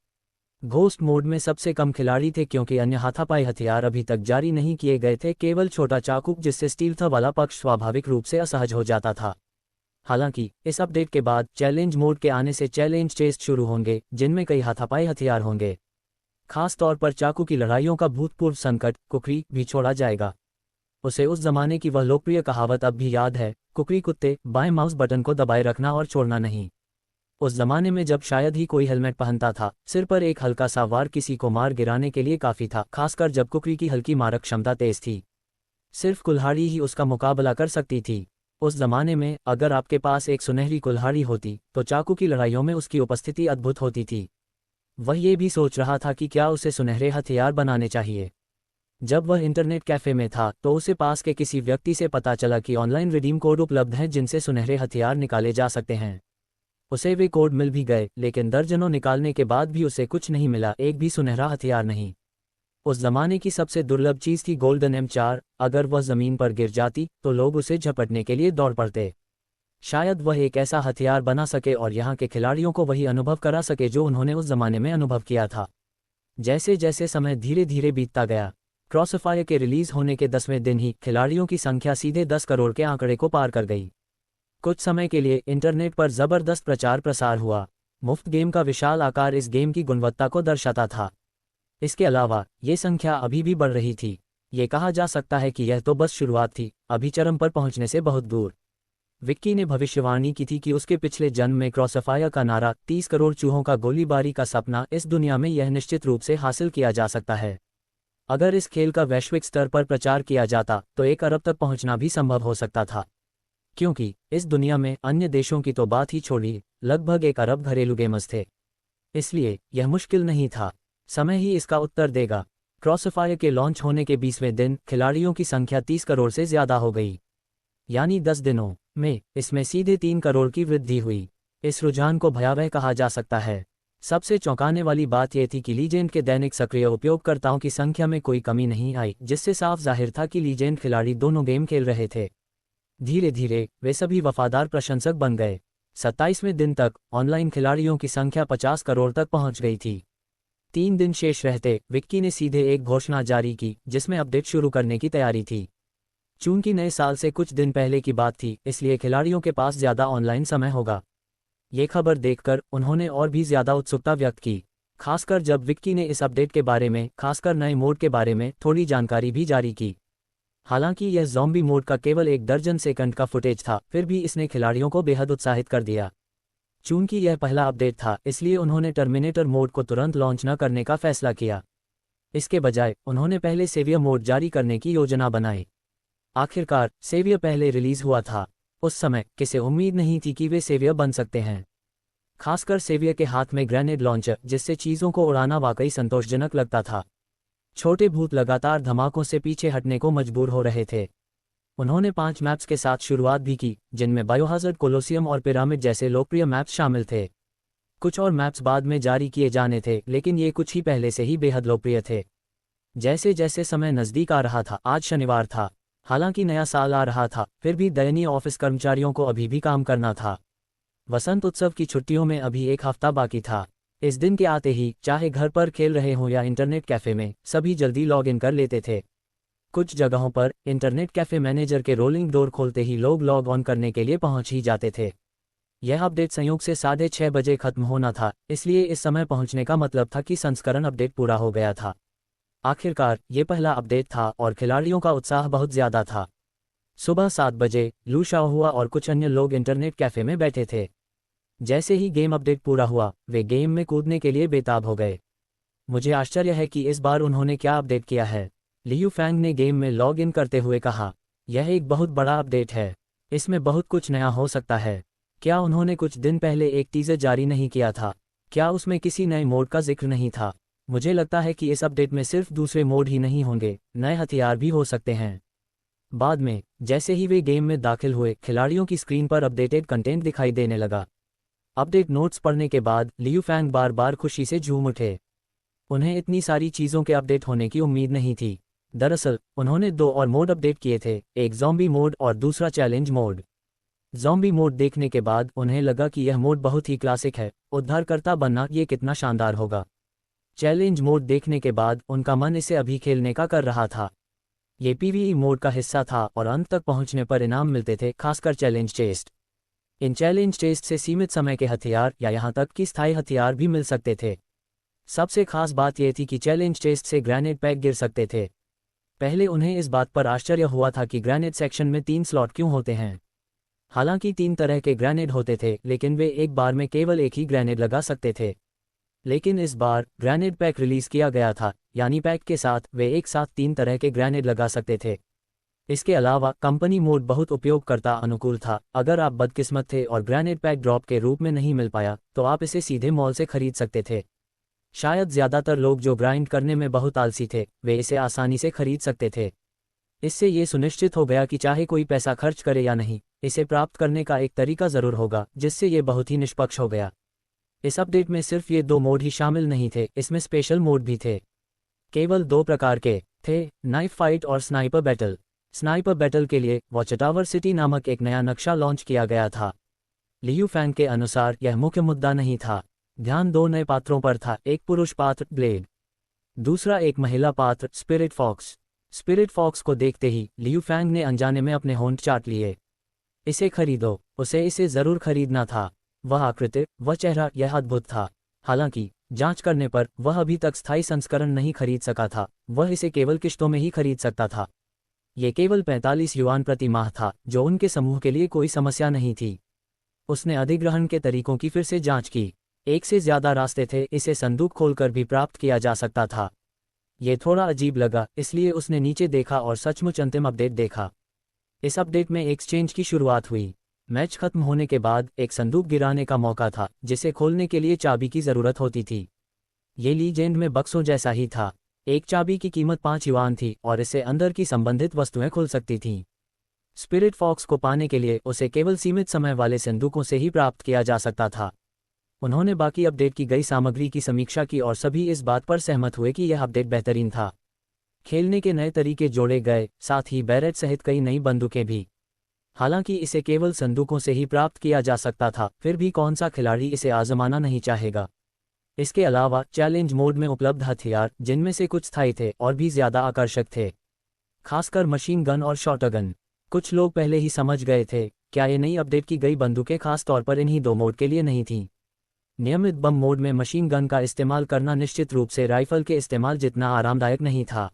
घोस्ट मोड में सबसे कम खिलाड़ी थे क्योंकि अन्य हाथापाई हथियार अभी तक जारी नहीं किए गए थे, केवल छोटा चाकू जिससे स्टील्थ वाला पक्ष स्वाभाविक रूप से असहज हो जाता था। हालांकि इस अपडेट के बाद चैलेंज मोड के आने से चैलेंज टेस्ट शुरू होंगे, जिनमें कई हाथापाई हथियार होंगे। खास तौर पर चाकू की लड़ाइयों का भूतपूर्व संकट कुकरी भी छोड़ा जाएगा। उसे उस जमाने की वह लोकप्रिय कहावत अब भी याद है, कुकरी कुत्ते, बाएं माउस बटन को दबाए रखना और छोड़ना नहीं। उस जमाने में जब शायद ही कोई हेलमेट पहनता था, सिर पर एक हल्का सा वार किसी को मार गिराने के लिए काफी था, खासकर जब कुकरी की हल्की मारक क्षमता तेज थी। सिर्फ कुल्हाड़ी ही उसका मुकाबला कर सकती थी। उस जमाने में अगर आपके पास एक सुनहरी कुल्हाड़ी होती, तो चाकू की लड़ाइयों में उसकी उपस्थिति अद्भुत होती थी। वह ये भी सोच रहा था कि क्या उसे सुनहरे हथियार बनाने चाहिए। जब वह इंटरनेट कैफे में था, तो उसे पास के किसी व्यक्ति से पता चला कि ऑनलाइन रिडीम कोड उपलब्ध हैं जिनसे सुनहरे हथियार निकाले जा सकते हैं। उसे वे कोड मिल भी गए, लेकिन दर्जनों निकालने के बाद भी उसे कुछ नहीं मिला, एक भी सुनहरा हथियार नहीं। उस जमाने की सबसे दुर्लभ चीज थी गोल्डन M4। अगर वह जमीन पर गिर जाती तो लोग उसे झपटने के लिए दौड़ पड़ते। शायद वह एक ऐसा हथियार बना सके और यहाँ के खिलाड़ियों को वही अनुभव करा सके जो उन्होंने उस जमाने में अनुभव किया था। जैसे जैसे समय धीरे धीरे बीतता गया, क्रॉसफायर के रिलीज होने के 10वें दिन ही खिलाड़ियों की संख्या सीधे 10 करोड़ के आंकड़े को पार कर गई। कुछ समय के लिए इंटरनेट पर जबरदस्त प्रचार प्रसार हुआ। मुफ्त गेम का विशाल आकार इस गेम की गुणवत्ता को दर्शाता था। इसके अलावा ये संख्या अभी भी बढ़ रही थी। ये कहा जा सकता है कि यह तो बस शुरुआत थी, अभी चरम पर पहुंचने से बहुत दूर। विक्की ने भविष्यवाणी की थी कि उसके पिछले जन्म में क्रॉसफायर का नारा 30 करोड़ चूहों का गोलीबारी का सपना, इस दुनिया में यह निश्चित रूप से हासिल किया जा सकता है। अगर इस खेल का वैश्विक स्तर पर प्रचार किया जाता तो 1 अरब तक पहुंचना भी संभव हो सकता था, क्योंकि इस दुनिया में अन्य देशों की तो बात ही छोड़िए, लगभग 1 अरब घरेलू गेमर्स थे। इसलिए यह मुश्किल नहीं था। समय ही इसका उत्तर देगा। क्रॉसफायर के लॉन्च होने के 20वें दिन खिलाड़ियों की संख्या 30 करोड़ से ज़्यादा हो गई, यानी 10 दिनों में इसमें सीधे 3 करोड़ की वृद्धि हुई। इस रुझान को भयावह कहा जा सकता है। सबसे चौंकाने वाली बात यह थी कि लीजेंड के दैनिक सक्रिय उपयोगकर्ताओं की संख्या में कोई कमी नहीं आई, जिससे साफ जाहिर था कि लीजेंड खिलाड़ी दोनों गेम खेल रहे थे। धीरे धीरे वे सभी वफादार प्रशंसक बन गए। 27वें दिन तक ऑनलाइन खिलाड़ियों की संख्या 50 करोड़ तक पहुंच गई थी। 3 दिन शेष रहते विक्की ने सीधे एक घोषणा जारी की, जिसमें अपडेट शुरू करने की तैयारी थी। चूंकि नए साल से कुछ दिन पहले की बात थी, इसलिए खिलाड़ियों के पास ज़्यादा ऑनलाइन समय होगा। ये खबर देखकर उन्होंने और भी ज़्यादा उत्सुकता व्यक्त की, खासकर जब विक्की ने इस अपडेट के बारे में, खासकर नए मोड के बारे में थोड़ी जानकारी भी जारी की। हालांकि यह ज़ॉम्बी मोड का केवल 1 दर्जन सेकंड का फुटेज था, फिर भी इसने खिलाड़ियों को बेहद उत्साहित कर दिया। चूंकि यह पहला अपडेट था, इसलिए उन्होंने टर्मिनेटर मोड को तुरंत लॉन्च न करने का फैसला किया। इसके बजाय उन्होंने पहले सेवियर मोड जारी करने की योजना बनाई। आखिरकार सेवियर पहले रिलीज हुआ था। उस समय किसे उम्मीद नहीं थी कि वे सेवियर बन सकते हैं, खासकर सेवियर के हाथ में ग्रेनेड लॉन्चर, जिससे चीज़ों को उड़ाना वाकई संतोषजनक लगता था। छोटे भूत लगातार धमाकों से पीछे हटने को मजबूर हो रहे थे। उन्होंने 5 मैप्स के साथ शुरुआत भी की, जिनमें बायोहाज़ार्ड, कोलोसियम और पिरामिड जैसे लोकप्रिय मैप्स शामिल थे। कुछ और मैप्स बाद में जारी किए जाने थे, लेकिन ये कुछ ही पहले से ही बेहद लोकप्रिय थे। जैसे जैसे समय नज़दीक आ रहा था, आज शनिवार था, हालांकि नया साल आ रहा था, फिर भी दयनीय ऑफिस कर्मचारियों को अभी भी काम करना था। वसंत उत्सव की छुट्टियों में अभी 1 हफ्ता बाकी था। इस दिन के आते ही, चाहे घर पर खेल रहे हों या इंटरनेट कैफ़े में, सभी जल्दी लॉग इन कर लेते थे। कुछ जगहों पर इंटरनेट कैफ़े मैनेजर के रोलिंग डोर खोलते ही लोग लॉग ऑन करने के लिए पहुंच ही जाते थे। यह अपडेट संयोग से 6:30 बजे खत्म होना था, इसलिए इस समय पहुंचने का मतलब था कि संस्करण अपडेट पूरा हो गया था। आखिरकार ये पहला अपडेट था और खिलाड़ियों का उत्साह बहुत ज़्यादा था। सुबह 7 बजे लू शाओ हुआ और कुछ अन्य लोग इंटरनेट कैफ़े में बैठे थे। जैसे ही गेम अपडेट पूरा हुआ, वे गेम में कूदने के लिए बेताब हो गए। मुझे आश्चर्य है कि इस बार उन्होंने क्या अपडेट किया है, लियू फैंग ने गेम में लॉग इन करते हुए कहा। यह एक बहुत बड़ा अपडेट है, इसमें बहुत कुछ नया हो सकता है। क्या उन्होंने कुछ दिन पहले एक टीज़र जारी नहीं किया था? क्या उसमें किसी नए मोड का जिक्र नहीं था? मुझे लगता है कि इस अपडेट में सिर्फ दूसरे मोड ही नहीं होंगे, नए हथियार भी हो सकते हैं। बाद में जैसे ही वे गेम में दाखिल हुए, खिलाड़ियों की स्क्रीन पर अपडेटेड कंटेंट दिखाई देने लगा। अपडेट नोट्स पढ़ने के बाद लियू फैंग बार बार खुशी से झूम उठे। उन्हें इतनी सारी चीज़ों के अपडेट होने की उम्मीद नहीं थी। दरअसल उन्होंने 2 और मोड अपडेट किए थे, एक ज़ॉम्बी मोड और दूसरा चैलेंज मोड। ज़ॉम्बी मोड देखने के बाद उन्हें लगा कि यह मोड बहुत ही क्लासिक है, उद्धारकर्ता बनना ये कितना शानदार होगा। चैलेंज मोड देखने के बाद उनका मन इसे अभी खेलने का कर रहा था। ये पीवीई मोड का हिस्सा था और अंत तक पहुंचने पर इनाम मिलते थे, खासकर चैलेंज चेस्ट। इन चैलेंज चेस्ट से सीमित समय के हथियार या यहां तक कि स्थायी हथियार भी मिल सकते थे। सबसे खास बात यह थी कि चैलेंज चेस्ट से ग्रेनेड पैक गिर सकते थे। पहले उन्हें इस बात पर आश्चर्य हुआ था कि ग्रेनेड सेक्शन में 3 स्लॉट क्यों होते हैं। हालांकि 3 तरह के ग्रेनेड होते थे, लेकिन वे एक बार में केवल एक ही ग्रेनेड लगा सकते थे। लेकिन इस बार ग्रेनेड पैक रिलीज किया गया था, यानी पैक के साथ वे एक साथ 3 तरह के ग्रेनेड लगा सकते थे। इसके अलावा कंपनी मोड बहुत उपयोगकर्ता अनुकूल था। अगर आप बदकिस्मत थे और ग्रेनेड पैक ड्रॉप के रूप में नहीं मिल पाया, तो आप इसे सीधे मॉल से खरीद सकते थे। शायद ज़्यादातर लोग जो ग्राइंड करने में बहुत आलसी थे, वे इसे आसानी से खरीद सकते थे। इससे ये सुनिश्चित हो गया कि चाहे कोई पैसा खर्च करे या नहीं, इसे प्राप्त करने का एक तरीका ज़रूर होगा, जिससे ये बहुत ही निष्पक्ष हो गया। इस अपडेट में सिर्फ ये 2 मोड ही शामिल नहीं थे, इसमें स्पेशल मोड भी थे। केवल 2 प्रकार के थे, नाइफ फाइट और स्नाइपर बैटल। स्नाइपर बैटल के लिए वॉच टावर सिटी नामक एक नया नक्शा लॉन्च किया गया था। लियू फैंग के अनुसार यह मुख्य मुद्दा नहीं था। ध्यान 2 नए पात्रों पर था, एक पुरुष पात्र ब्लेड, दूसरा एक महिला पात्र स्पिरिट फॉक्स। स्पिरिट फॉक्स को देखते ही लियू फैंग ने अनजाने में अपने होंठ चाट लिए। इसे खरीदो, उसे इसे ज़रूर खरीदना था। वह आकृति, वह चेहरा, यह अद्भुत था। हालांकि जांच करने पर वह अभी तक स्थायी संस्करण नहीं खरीद सका था, वह इसे केवल किश्तों में ही खरीद सकता था। ये केवल 45 युआन प्रति माह था, जो उनके समूह के लिए कोई समस्या नहीं थी। उसने अधिग्रहण के तरीकों की फिर से जांच की। 1 से ज़्यादा रास्ते थे, इसे संदूक खोलकर भी प्राप्त किया जा सकता था। ये थोड़ा अजीब लगा, इसलिए उसने नीचे देखा और सचमुच अंतिम अपडेट देखा। इस अपडेट में एक्सचेंज की शुरुआत हुई। मैच खत्म होने के बाद एक संदूक गिराने का मौका था, जिसे खोलने के लिए चाबी की ज़रूरत होती थी। ये लीजेंड में बक्सों जैसा ही था। एक चाबी की कीमत 5 युआन थी और इससे अंदर की संबंधित वस्तुएं खुल सकती थीं। स्पिरिट फॉक्स को पाने के लिए उसे केवल सीमित समय वाले संदूकों से ही प्राप्त किया जा सकता था। उन्होंने बाकी अपडेट की गई सामग्री की समीक्षा की और सभी इस बात पर सहमत हुए कि यह अपडेट बेहतरीन था। खेलने के नए तरीके जोड़े गए, साथ ही बैरेट सहित कई नई बंदूकें भी। हालांकि इसे केवल संदूकों से ही प्राप्त किया जा सकता था, फिर भी कौन सा खिलाड़ी इसे आजमाना नहीं चाहेगा। इसके अलावा चैलेंज मोड में उपलब्ध हथियार, जिनमें से कुछ स्थायी थे और भी ज्यादा आकर्षक थे, खासकर मशीन गन और शॉटगन। कुछ लोग पहले ही समझ गए थे, क्या ये नई अपडेट की गई बंदूकें खास तौर पर इन्हीं दो मोड के लिए नहीं थीं। नियमित बम मोड में मशीन गन का इस्तेमाल करना निश्चित रूप से राइफल के इस्तेमाल जितना आरामदायक नहीं था।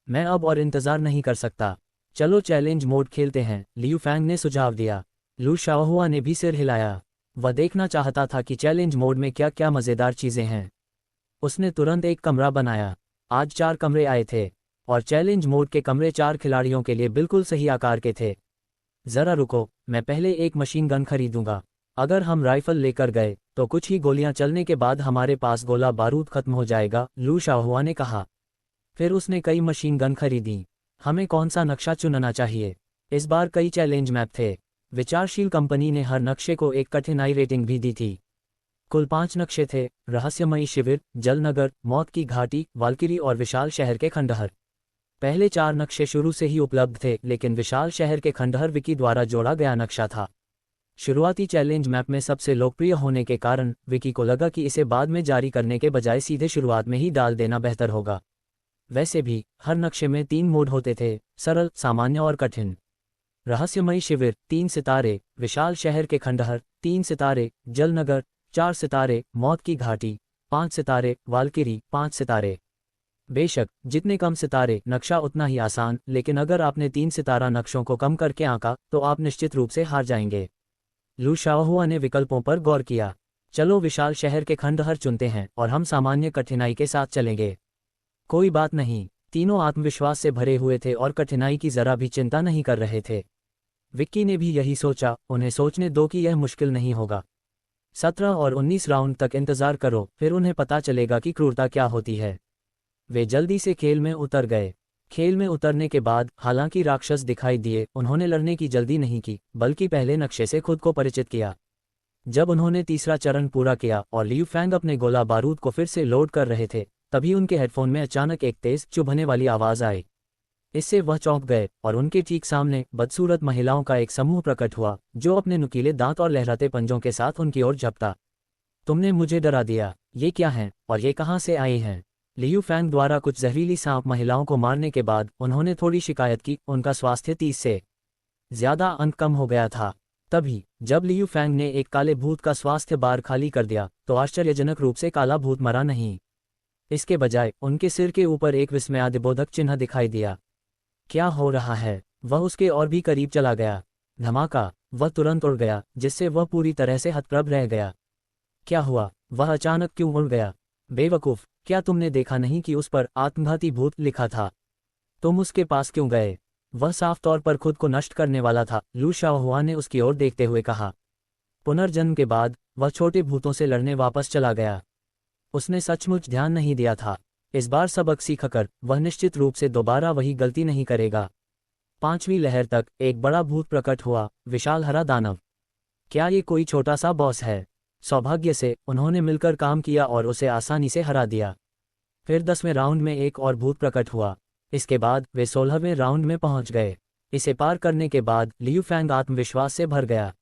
मैं अब और इंतज़ार नहीं कर सकता, चलो चैलेंज मोड खेलते हैं, लियू फैंग ने सुझाव दिया। लू शाओहुआ ने भी सिर हिलाया। वह देखना चाहता था कि चैलेंज मोड में क्या क्या मज़ेदार चीज़ें हैं। उसने तुरंत एक कमरा बनाया। आज 4 कमरे आए थे और चैलेंज मोड के कमरे 4 खिलाड़ियों के लिए बिल्कुल सही आकार के थे। ज़रा रुको, मैं पहले एक मशीन गन खरीदूंगा। अगर हम राइफल लेकर गए तो कुछ ही गोलियां चलने के बाद हमारे पास गोला बारूद खत्म हो जाएगा, लू शाओहुआ ने कहा। फिर उसने कई मशीन गन खरीदी। हमें कौन सा नक्शा चुनना चाहिए? इस बार कई चैलेंज मैप थे। विचारशील कंपनी ने हर नक्शे को एक कठिनाई रेटिंग भी दी थी। कुल 5 नक्शे थे, रहस्यमयी शिविर, जलनगर, मौत की घाटी, वाल्किरी और विशाल शहर के खंडहर। पहले 4 नक्शे शुरू से ही उपलब्ध थे, लेकिन विशाल शहर के खंडहर विकी द्वारा जोड़ा गया नक्शा था। शुरुआती चैलेंज मैप में सबसे लोकप्रिय होने के कारण विकी को लगा कि इसे बाद में जारी करने के बजाय सीधे शुरुआत में ही डाल देना बेहतर होगा। वैसे भी हर नक्शे में 3 मोड होते थे, सरल, सामान्य और कठिन। रहस्यमयी शिविर 3 सितारे, विशाल शहर के खंडहर 3 सितारे, जलनगर 4 सितारे, मौत की घाटी 5 सितारे, वाल्किरी 5 सितारे। बेशक जितने कम सितारे नक्शा उतना ही आसान, लेकिन अगर आपने 3 सितारा नक्शों को कम करके आंका तो आप निश्चित रूप से हार जाएंगे। लू शाओहुआ ने विकल्पों पर गौर किया। चलो विशाल शहर के खंडहर चुनते हैं और हम सामान्य कठिनाई के साथ चलेंगे। कोई बात नहीं, तीनों आत्मविश्वास से भरे हुए थे और कठिनाई की जरा भी चिंता नहीं कर रहे थे। विक्की ने भी यही सोचा, उन्हें सोचने दो कि यह मुश्किल नहीं होगा। 17 और 19 राउंड तक इंतजार करो, फिर उन्हें पता चलेगा कि क्रूरता क्या होती है। वे जल्दी से खेल में उतर गए। खेल में उतरने के बाद हालांकि राक्षस दिखाई दिए, उन्होंने लड़ने की जल्दी नहीं की, बल्कि पहले नक्शे से खुद को परिचित किया। जब उन्होंने तीसरा चरण पूरा किया और लियू फैंग अपने गोला बारूद को फिर से लोड कर रहे थे, तभी उनके हेडफोन में अचानक एक तेज चुभने वाली आवाज़ आई। इससे वह चौंक गए और उनके ठीक सामने बदसूरत महिलाओं का एक समूह प्रकट हुआ, जो अपने नुकीले दांत और लहराते पंजों के साथ उनकी ओर झपटा। तुमने मुझे डरा दिया, ये क्या हैं और ये कहाँ से आए हैं? लियू फैंग द्वारा कुछ जहरीली सांप महिलाओं को मारने के बाद उन्होंने थोड़ी शिकायत की, उनका स्वास्थ्य 30 से ज्यादा अंक कम हो गया था। तभी जब लियू फैंग ने एक काले भूत का स्वास्थ्य बार खाली कर दिया तो आश्चर्यजनक रूप से काला भूत मरा नहीं। इसके बजाय उनके सिर के ऊपर एक विस्मयादिबोधक चिन्ह दिखाई दिया। क्या हो रहा है? वह उसके और भी करीब चला गया। धमाका! वह तुरंत उड़ गया, जिससे वह पूरी तरह से हतप्रभ रह गया। क्या हुआ? वह अचानक क्यों उड़ गया? बेवकूफ, क्या तुमने देखा नहीं कि उस पर आत्मघाती भूत लिखा था? तुम उसके पास क्यों गए? वह साफ तौर पर खुद को नष्ट करने वाला था, लू शाओहुआ ने उसकी ओर देखते हुए कहा। पुनर्जन्म के बाद वह छोटे भूतों से लड़ने वापस चला गया। उसने सचमुच ध्यान नहीं दिया था। इस बार सबक सीखकर वह निश्चित रूप से दोबारा वही गलती नहीं करेगा। 5वीं लहर तक एक बड़ा भूत प्रकट हुआ, विशाल हरा दानव। क्या ये कोई छोटा सा बॉस है? सौभाग्य से उन्होंने मिलकर काम किया और उसे आसानी से हरा दिया। फिर 10वें राउंड में एक और भूत प्रकट हुआ। इसके बाद वे 16वें राउंड में पहुंच गए। इसे पार करने के बाद लियू फैंग आत्मविश्वास से भर गया।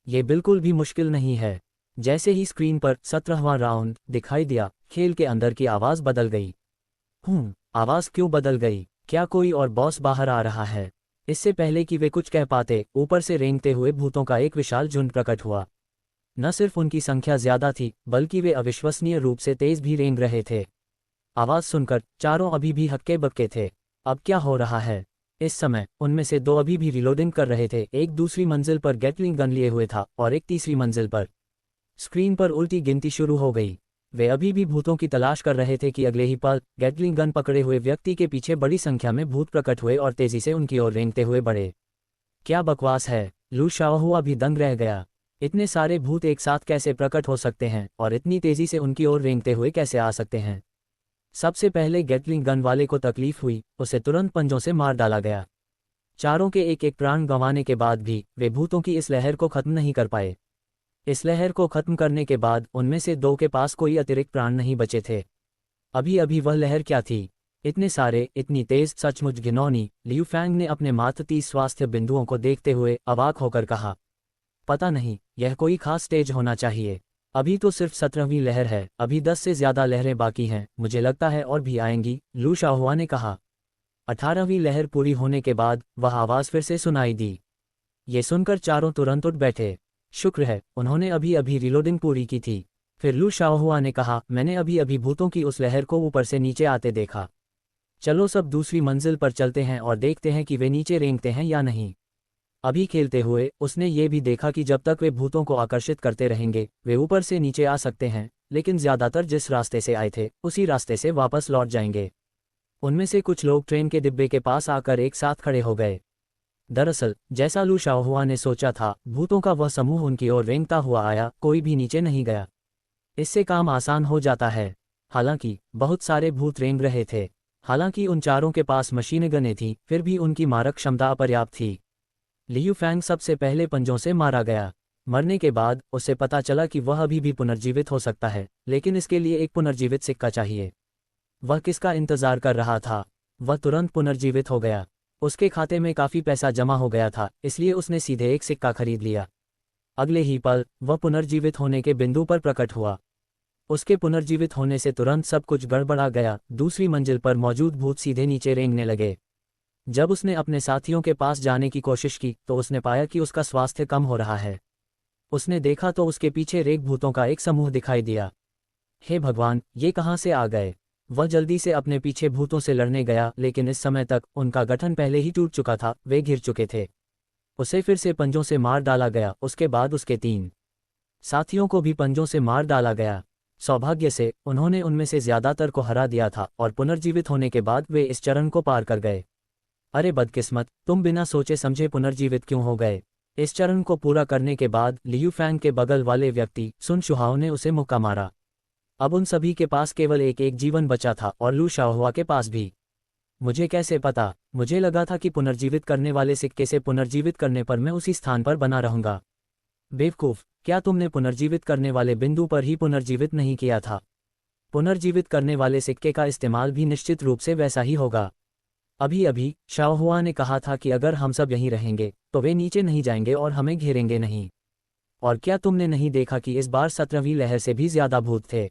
ये बिल्कुल भी मुश्किल नहीं है। जैसे ही स्क्रीन पर 17वां राउंड दिखाई दिया, खेल के अंदर की आवाज़ बदल गई। आवाज़ क्यों बदल गई? क्या कोई और बॉस बाहर आ रहा है? इससे पहले कि वे कुछ कह पाते, ऊपर से रेंगते हुए भूतों का एक विशाल झुंड प्रकट हुआ। न सिर्फ उनकी संख्या ज्यादा थी, बल्कि वे अविश्वसनीय रूप से तेज भी रेंग रहे थे। आवाज़ सुनकर चारों अभी भी हक्के बक्के थे। अब क्या हो रहा है? इस समय उनमें से 2 अभी भी रिलोडिंग कर रहे थे। एक दूसरी मंजिल पर गैटलिंग गन लिए हुए था और एक तीसरी मंजिल पर। स्क्रीन पर उल्टी गिनती शुरू हो गई। वे अभी भी भूतों की तलाश कर रहे थे कि अगले ही पल गैटलिंग गन पकड़े हुए व्यक्ति के पीछे बड़ी संख्या में भूत प्रकट हुए और तेजी से उनकी ओर रेंगते हुए बढ़े। क्या बकवास है? लू शाओहुआ भी दंग रह गया। इतने सारे भूत एक साथ कैसे प्रकट हो सकते हैं और इतनी तेजी से उनकी ओर रेंगते हुए कैसे आ सकते हैं? सबसे पहले गैटलिंग गन वाले को तकलीफ हुई, उसे तुरंत पंजों से मार डाला गया। चारों के एक एक प्राण गंवाने के बाद भी वे भूतों की इस लहर को खत्म नहीं कर पाए। इस लहर को खत्म करने के बाद उनमें से 2 के पास कोई अतिरिक्त प्राण नहीं बचे थे। अभी अभी वह लहर क्या थी? इतने सारे, इतनी तेज, सचमुच घिनौनी। लियू फैंग ने अपने मात्र 30 स्वास्थ्य बिंदुओं को देखते हुए अवाक होकर कहा, पता नहीं, यह कोई खास स्टेज होना चाहिए। अभी तो सिर्फ 17वीं लहर है, अभी 10 से ज्यादा लहरें बाकी हैं, मुझे लगता है और भी आएंगी, लू शाओहुआ ने कहा। 18वीं लहर पूरी होने के बाद वह आवाज फिर से सुनाई दी। ये सुनकर चारों तुरंत उठ बैठे। शुक्र है, उन्होंने अभी अभी रिलोडिंग पूरी की थी। फिर लू शाओहुआ ने कहा, मैंने अभी अभी भूतों की उस लहर को ऊपर से नीचे आते देखा। चलो सब दूसरी मंजिल पर चलते हैं और देखते हैं कि वे नीचे रेंगते हैं या नहीं। अभी खेलते हुए उसने ये भी देखा कि जब तक वे भूतों को आकर्षित करते रहेंगे वे ऊपर से नीचे आ सकते हैं, लेकिन ज्यादातर जिस रास्ते से आए थे उसी रास्ते से वापस लौट जाएंगे। उनमें से कुछ लोग ट्रेन के डिब्बे के पास आकर एक साथ खड़े हो गए। दरअसल जैसा लू शाओहुआ ने सोचा था, भूतों का वह समूह उनकी ओर रेंगता हुआ आया, कोई भी नीचे नहीं गया। इससे काम आसान हो जाता है। हालांकि बहुत सारे भूत रेंग रहे थे। हालांकि उन चारों के पास मशीन गनें थीं, फिर भी उनकी मारक क्षमता अपर्याप्त थी। लियू फैंग सबसे पहले पंजों से मारा गया। मरने के बाद उसे पता चला कि वह अभी भी पुनर्जीवित हो सकता है, लेकिन इसके लिए एक पुनर्जीवित सिक्का चाहिए। वह किसका इंतजार कर रहा था? वह तुरंत पुनर्जीवित हो गया। उसके खाते में काफी पैसा जमा हो गया था, इसलिए उसने सीधे एक सिक्का खरीद लिया। अगले ही पल वह पुनर्जीवित होने के बिंदु पर प्रकट हुआ। उसके पुनर्जीवित होने से तुरंत सब कुछ गड़बड़ा गया। दूसरी मंजिल पर मौजूद भूत सीधे नीचे रेंगने लगे। जब उसने अपने साथियों के पास जाने की कोशिश की तो उसने पाया कि उसका स्वास्थ्य कम हो रहा है। उसने देखा तो उसके पीछे रेंग भूतों का एक समूह दिखाई दिया। हे भगवान, ये कहाँ से आ गए? वह जल्दी से अपने पीछे भूतों से लड़ने गया, लेकिन इस समय तक उनका गठन पहले ही टूट चुका था, वे घिर चुके थे। उसे फिर से पंजों से मार डाला गया। उसके बाद उसके 3 साथियों को भी पंजों से मार डाला गया। सौभाग्य से उन्होंने उनमें से ज्यादातर को हरा दिया था और पुनर्जीवित होने के बाद वे इस चरण को पार कर गए। अरे बदकिस्मत, तुम बिना सोचे समझे पुनर्जीवित क्यों हो गए? इस चरण को पूरा करने के बाद लियू फैंग के बगल वाले व्यक्ति सुन शुहाओ ने उसे मुक्का मारा। अब उन सभी के पास केवल एक एक जीवन बचा था और लू शाओहुआ के पास भी। मुझे कैसे पता? मुझे लगा था कि पुनर्जीवित करने वाले सिक्के से पुनर्जीवित करने पर मैं उसी स्थान पर बना रहूंगा। बेवकूफ, क्या तुमने पुनर्जीवित करने वाले बिंदु पर ही पुनर्जीवित नहीं किया था? पुनर्जीवित करने वाले सिक्के का इस्तेमाल भी निश्चित रूप से वैसा ही होगा। अभी अभी शाओहुआ ने कहा था कि अगर हम सब यहीं रहेंगे तो वे नीचे नहीं जाएंगे और हमें घेरेंगे नहीं। और क्या तुमने नहीं देखा कि इस बार 17वीं लहर से भी ज्यादा भूत थे?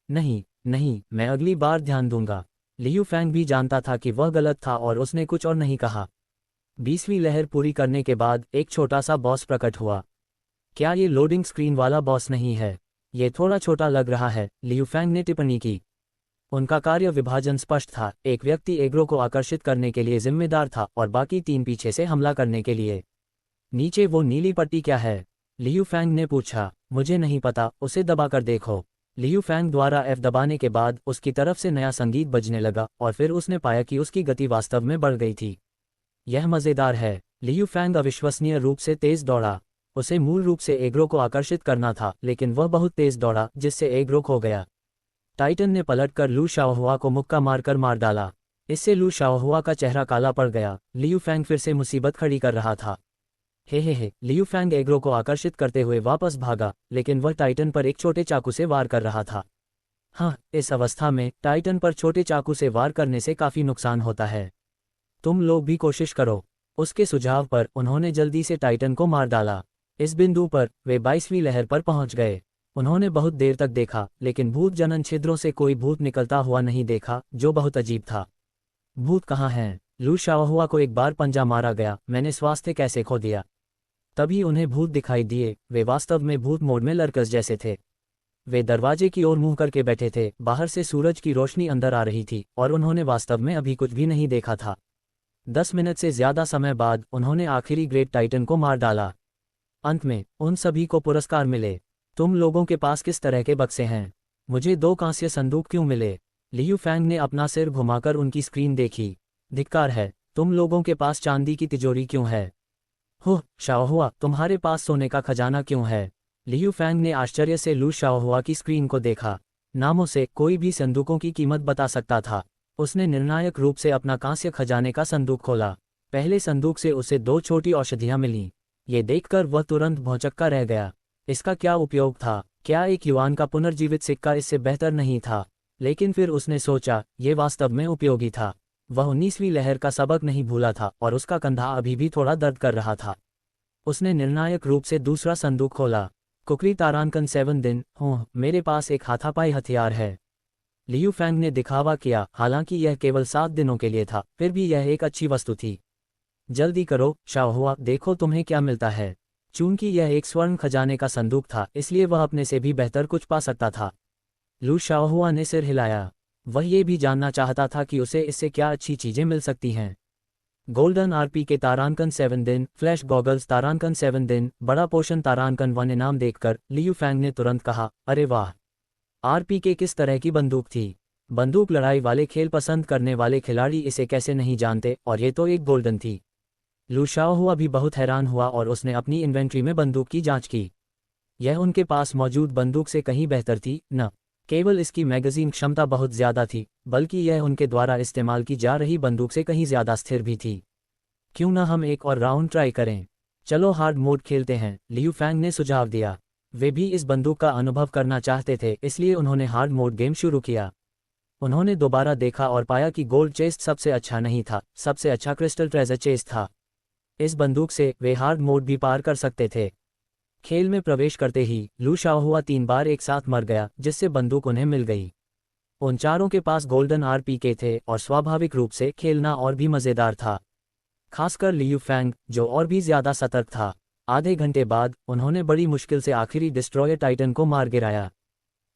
नहीं नहीं, मैं अगली बार ध्यान दूंगा। लियू फैंग भी जानता था कि वह गलत था और उसने कुछ और नहीं कहा। 20वीं लहर पूरी करने के बाद एक छोटा सा बॉस प्रकट हुआ। क्या ये लोडिंग स्क्रीन वाला बॉस नहीं है? ये थोड़ा छोटा लग रहा है, लियू फैंग ने टिप्पणी की। उनका कार्य विभाजन स्पष्ट था। एक व्यक्ति एग्रो को आकर्षित करने के लिए जिम्मेदार था और बाकी 3 पीछे से हमला करने के लिए। नीचे वो नीली पट्टी क्या है? लियू फैंग ने पूछा। मुझे नहीं पता, उसे दबाकर देखो। लियू फैंग द्वारा F दबाने के बाद उसकी तरफ से नया संगीत बजने लगा और फिर उसने पाया कि उसकी गति वास्तव में बढ़ गई थी। यह मजेदार है। लियू फैंग अविश्वसनीय रूप से तेज दौड़ा। उसे मूल रूप से एग्रो को आकर्षित करना था, लेकिन वह बहुत तेज दौड़ा जिससे एग्रो खो गया। टाइटन ने पलटकर लू शाओहुआ को मुक्का मारकर मार डाला। इससे लू शाओहुआ का चेहरा काला पड़ गया। लियू फैंग फिर से मुसीबत खड़ी कर रहा था। हे, लियू फैंग एग्रो को आकर्षित करते हुए वापस भागा, लेकिन वह टाइटन पर एक छोटे चाकू से वार कर रहा था। हाँ, इस अवस्था में टाइटन पर छोटे चाकू से वार करने से काफी नुकसान होता है। तुम लोग भी कोशिश करो। उसके सुझाव पर उन्होंने जल्दी से टाइटन को मार डाला। इस बिंदु पर वे 22वीं लहर पर पहुंच गए। उन्होंने बहुत देर तक देखा, लेकिन भूत जनन छिद्रों से कोई भूत निकलता हुआ नहीं देखा, जो बहुत अजीब था। भूत कहाँ हैं? लू शाओहुआ को एक बार पंजा मारा गया। मैंने स्वास्थ्य कैसे खो दिया? तभी उन्हें भूत दिखाई दिए। वे वास्तव में भूत मोड में लरकस जैसे थे। वे दरवाजे की ओर मुंह करके बैठे थे। बाहर से सूरज की रोशनी अंदर आ रही थी और उन्होंने वास्तव में अभी कुछ भी नहीं देखा था। 10 मिनट से ज्यादा समय बाद उन्होंने आखिरी ग्रेट टाइटन को मार डाला। अंत में उन सभी को पुरस्कार मिले। तुम लोगों के पास किस तरह के बक्से हैं? मुझे 2 कांस्य संदूक क्यों मिले? लियू फैंग ने अपना सिर घुमाकर उनकी स्क्रीन देखी। धिक्कार है, तुम लोगों के पास चांदी की तिजोरी क्यों है? हो शाओहुआ, तुम्हारे पास सोने का खजाना क्यों है? लियू फैंग ने आश्चर्य से लू शाओहुआ की स्क्रीन को देखा। नामों से कोई भी संदूकों की कीमत बता सकता था। उसने निर्णायक रूप से अपना कांस्य खजाने का संदूक खोला। पहले संदूक से उसे 2 छोटी औषधियां मिलीं। ये देखकर वह तुरंत भौंचक्का रह गया। इसका क्या उपयोग था? क्या एक युआन का पुनर्जीवित सिक्का इससे बेहतर नहीं था? लेकिन फिर उसने सोचा, ये वास्तव में उपयोगी था। वह 19वीं लहर का सबक नहीं भूला था और उसका कंधा अभी भी थोड़ा दर्द कर रहा था। उसने निर्णायक रूप से दूसरा संदूक खोला। कुकरी तारांकन 7 दिन। ओह, मेरे पास एक हाथापाई हथियार है। लियू फैंग ने दिखावा किया। हालांकि यह केवल 7 दिनों के लिए था, फिर भी यह एक अच्छी वस्तु थी। जल्दी करो शाओहुआ, देखो तुम्हें क्या मिलता है। चूंकि यह एक स्वर्ण खजाने का संदूक था, इसलिए वह अपने से भी बेहतर कुछ पा सकता था। लू शाओहुआ ने सिर हिलाया। वह ये भी जानना चाहता था कि उसे इससे क्या अच्छी चीजें मिल सकती हैं। गोल्डन आरपी के तारांकन 7 दिन, फ्लैश गॉगल्स तारांकन 7 दिन, बड़ा पोषण तारांकन 1 इनाम देखकर लियू फैंग ने तुरंत कहा, अरे वाह! आरपी के किस तरह की बंदूक थी? बंदूक लड़ाई वाले खेल पसंद करने वाले खिलाड़ी इसे कैसे नहीं जानते, और ये तो एक गोल्डन थी। लू शाओहुआ भी बहुत हैरान हुआ और उसने अपनी इन्वेंट्री में बंदूक की जांच की। यह उनके पास मौजूद बंदूक से कहीं बेहतर थी। न केवल इसकी मैगजीन क्षमता बहुत ज्यादा थी, बल्कि यह उनके द्वारा इस्तेमाल की जा रही बंदूक से कहीं ज्यादा स्थिर भी थी। क्यों न हम एक और राउंड ट्राई करें? चलो हार्ड मोड खेलते हैं, लियू फैंग ने सुझाव दिया। वे भी इस बंदूक का अनुभव करना चाहते थे, इसलिए उन्होंने हार्ड मोड गेम शुरू किया। उन्होंने दोबारा देखा और पाया कि गोल्ड चेस्ट सबसे अच्छा नहीं था, सबसे अच्छा क्रिस्टल ट्रेजर चेस्ट था। इस बंदूक से वे हार्ड मोड भी पार कर सकते थे। खेल में प्रवेश करते ही लू शाओहुआ 3 बार एक साथ मर गया, जिससे बंदूक उन्हें मिल गई। उन चारों के पास गोल्डन आरपीके थे और स्वाभाविक रूप से खेलना और भी मजेदार था, खासकर लियू फैंग, जो और भी ज्यादा सतर्क था। आधे घंटे बाद उन्होंने बड़ी मुश्किल से आखिरी डिस्ट्रॉयर टाइटन को मार गिराया।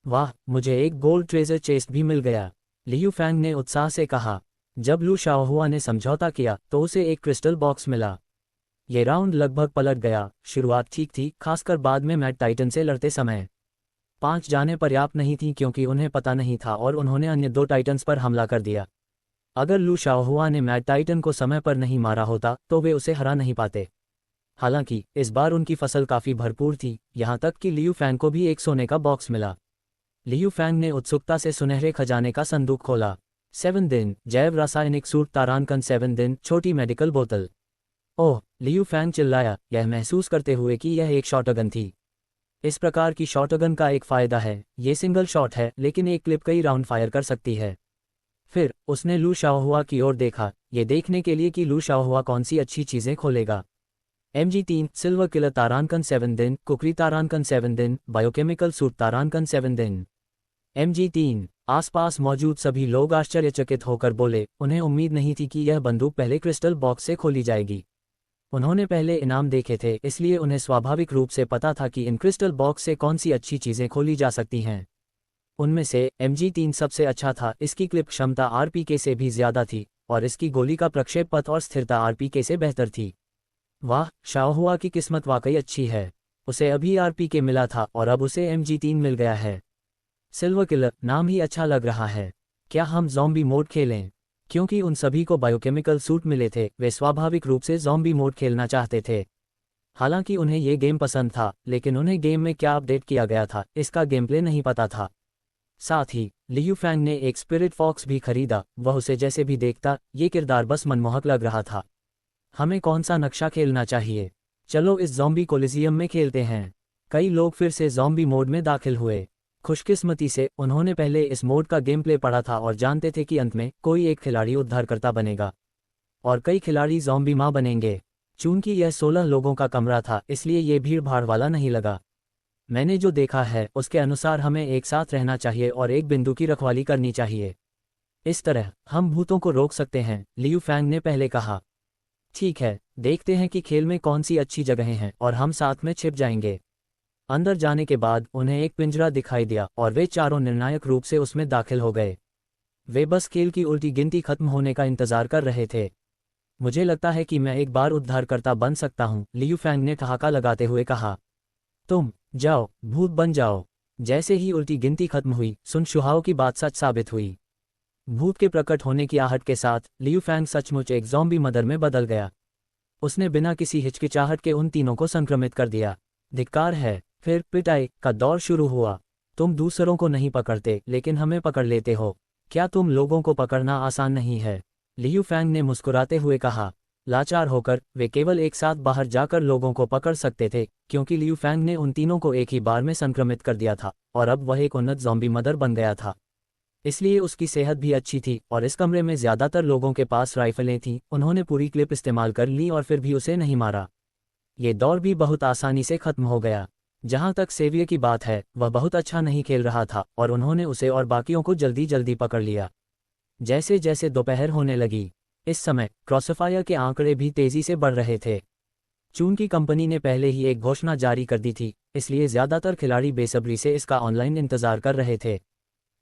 वाह, मुझे एक गोल्ड ट्रेजर चेस्ट भी मिल गया, लियू फैंग ने उत्साह से कहा। जब लू शाओहुआ ने समझौता किया तो उसे एक क्रिस्टल बॉक्स मिला। ये राउंड लगभग पलट गया। शुरुआत ठीक थी, खासकर बाद में मैड टाइटन से लड़ते समय। 5 जानें पर्याप्त नहीं थीं क्योंकि उन्हें पता नहीं था और उन्होंने अन्य 2 टाइटन्स पर हमला कर दिया। अगर लू शाओहुआ ने मैड टाइटन को समय पर नहीं मारा होता तो वे उसे हरा नहीं पाते। हालांकि इस बार उनकी फसल काफी भरपूर थी, यहां तक कि लियू फैंग को भी एक सोने का बॉक्स मिला। लियू फैंग ने उत्सुकता से सुनहरे खजाने का संदूक खोला। 7 दिन, जैव रासायनिक सूट तारांकन 7 दिन, छोटी मेडिकल बोतल। ओह, लियू फैंग चिल्लाया, यह महसूस करते हुए कि यह एक शॉटगन थी। इस प्रकार की शॉटगन का एक फायदा है, ये सिंगल शॉट है, लेकिन एक क्लिप कई राउंड फायर कर सकती है। फिर उसने लू शाओहुआ की ओर देखा, ये देखने के लिए कि लू शाओहुआ कौन सी अच्छी चीजें खोलेगा। MG3, सिल्वर किलर तारांकन 7 दिन, कुकरी तारांकन 7 दिन, बायोकेमिकल सूट तारांकन 7 दिन। MG3। आसपास मौजूद सभी लोग आश्चर्यचकित होकर बोले, उन्हें उम्मीद नहीं थी कि यह बंदूक पहले क्रिस्टल बॉक्स से खोली जाएगी। उन्होंने पहले इनाम देखे थे, इसलिए उन्हें स्वाभाविक रूप से पता था कि इन क्रिस्टल बॉक्स से कौन सी अच्छी चीजें खोली जा सकती हैं। उनमें से MG3 सबसे अच्छा था। इसकी क्लिप क्षमता आरपीके से भी ज्यादा थी और इसकी गोली का प्रक्षेप पथ और स्थिरता आरपीके से बेहतर थी। वाह, शाओहुआ की किस्मत वाकई अच्छी है। उसे अभी आरपीके मिला था और अब उसे MG3 मिल गया है। सिल्वर किलर नाम ही अच्छा लग रहा है। क्या हम ज़ॉम्बी मोड खेलें? क्योंकि उन सभी को बायोकेमिकल सूट मिले थे, वे स्वाभाविक रूप से ज़ॉम्बी मोड खेलना चाहते थे। हालांकि उन्हें ये गेम पसंद था, लेकिन उन्हें गेम में क्या अपडेट किया गया था, इसका गेमप्ले नहीं पता था। साथ ही लियू फैंग ने एक स्पिरिट फॉक्स भी खरीदा। वह उसे जैसे भी देखता, ये किरदार बस मनमोहक लग रहा था। हमें कौन सा नक्शा खेलना चाहिए? चलो इस ज़ॉम्बी कोलिजियम में खेलते हैं। कई लोग फिर से ज़ॉम्बी मोड में दाखिल हुए। खुशकिस्मती से उन्होंने पहले इस मोड का गेम प्ले पढ़ा था और जानते थे कि अंत में कोई एक खिलाड़ी उद्धारकर्ता बनेगा और कई खिलाड़ी ज़ॉम्बी माँ बनेंगे। चूंकि यह 16 लोगों का कमरा था, इसलिए ये भीड़ भाड़ वाला नहीं लगा। मैंने जो देखा है उसके अनुसार हमें एक साथ रहना चाहिए और एक बिंदु की रखवाली करनी चाहिए। इस तरह हम भूतों को रोक सकते हैं, लियू फैंग ने पहले कहा। ठीक है, देखते हैं कि खेल में कौन सी अच्छी जगहें हैं और हम साथ में छिप जाएंगे। अंदर जाने के बाद उन्हें एक पिंजरा दिखाई दिया और वे चारों निर्णायक रूप से उसमें दाखिल हो गए। वे बस खेल की उल्टी गिनती खत्म होने का इंतजार कर रहे थे। मुझे लगता है कि मैं एक बार उद्धारकर्ता बन सकता हूं, लियू फैंग ने ठहाका लगाते हुए कहा। तुम जाओ, भूत बन जाओ। जैसे ही उल्टी गिनती खत्म हुई, सुन शुहाओ की बात सच साबित हुई। भूत के प्रकट होने की आहट के साथ लियू फैंग सचमुच एक ज़ॉम्बी मदर में बदल गया। उसने बिना किसी हिचकिचाहट के उन तीनों को संक्रमित कर दिया। धिक्कार है। फिर पिटाई का दौर शुरू हुआ। तुम दूसरों को नहीं पकड़ते लेकिन हमें पकड़ लेते हो। क्या तुम लोगों को पकड़ना आसान नहीं है? लियू फैंग ने मुस्कुराते हुए कहा। लाचार होकर वे केवल एक साथ बाहर जाकर लोगों को पकड़ सकते थे, क्योंकि लियू फैंग ने उन तीनों को एक ही बार में संक्रमित कर दिया था और अब वह एक उन्नत ज़ॉम्बी मदर बन गया था। इसलिए उसकी सेहत भी अच्छी थी और इस कमरे में ज़्यादातर लोगों के पास राइफलें थीं। उन्होंने पूरी क्लिप इस्तेमाल कर ली और फिर भी उसे नहीं मारा। ये दौर भी बहुत आसानी से खत्म हो गया। जहां तक सेवियर की बात है, वह बहुत अच्छा नहीं खेल रहा था और उन्होंने उसे और बाकियों को जल्दी जल्दी पकड़ लिया। जैसे जैसे दोपहर होने लगी, इस समय क्रॉसफायर के आंकड़े भी तेजी से बढ़ रहे थे। चून की कंपनी ने पहले ही एक घोषणा जारी कर दी थी, इसलिए ज़्यादातर खिलाड़ी बेसब्री से इसका ऑनलाइन इंतजार कर रहे थे।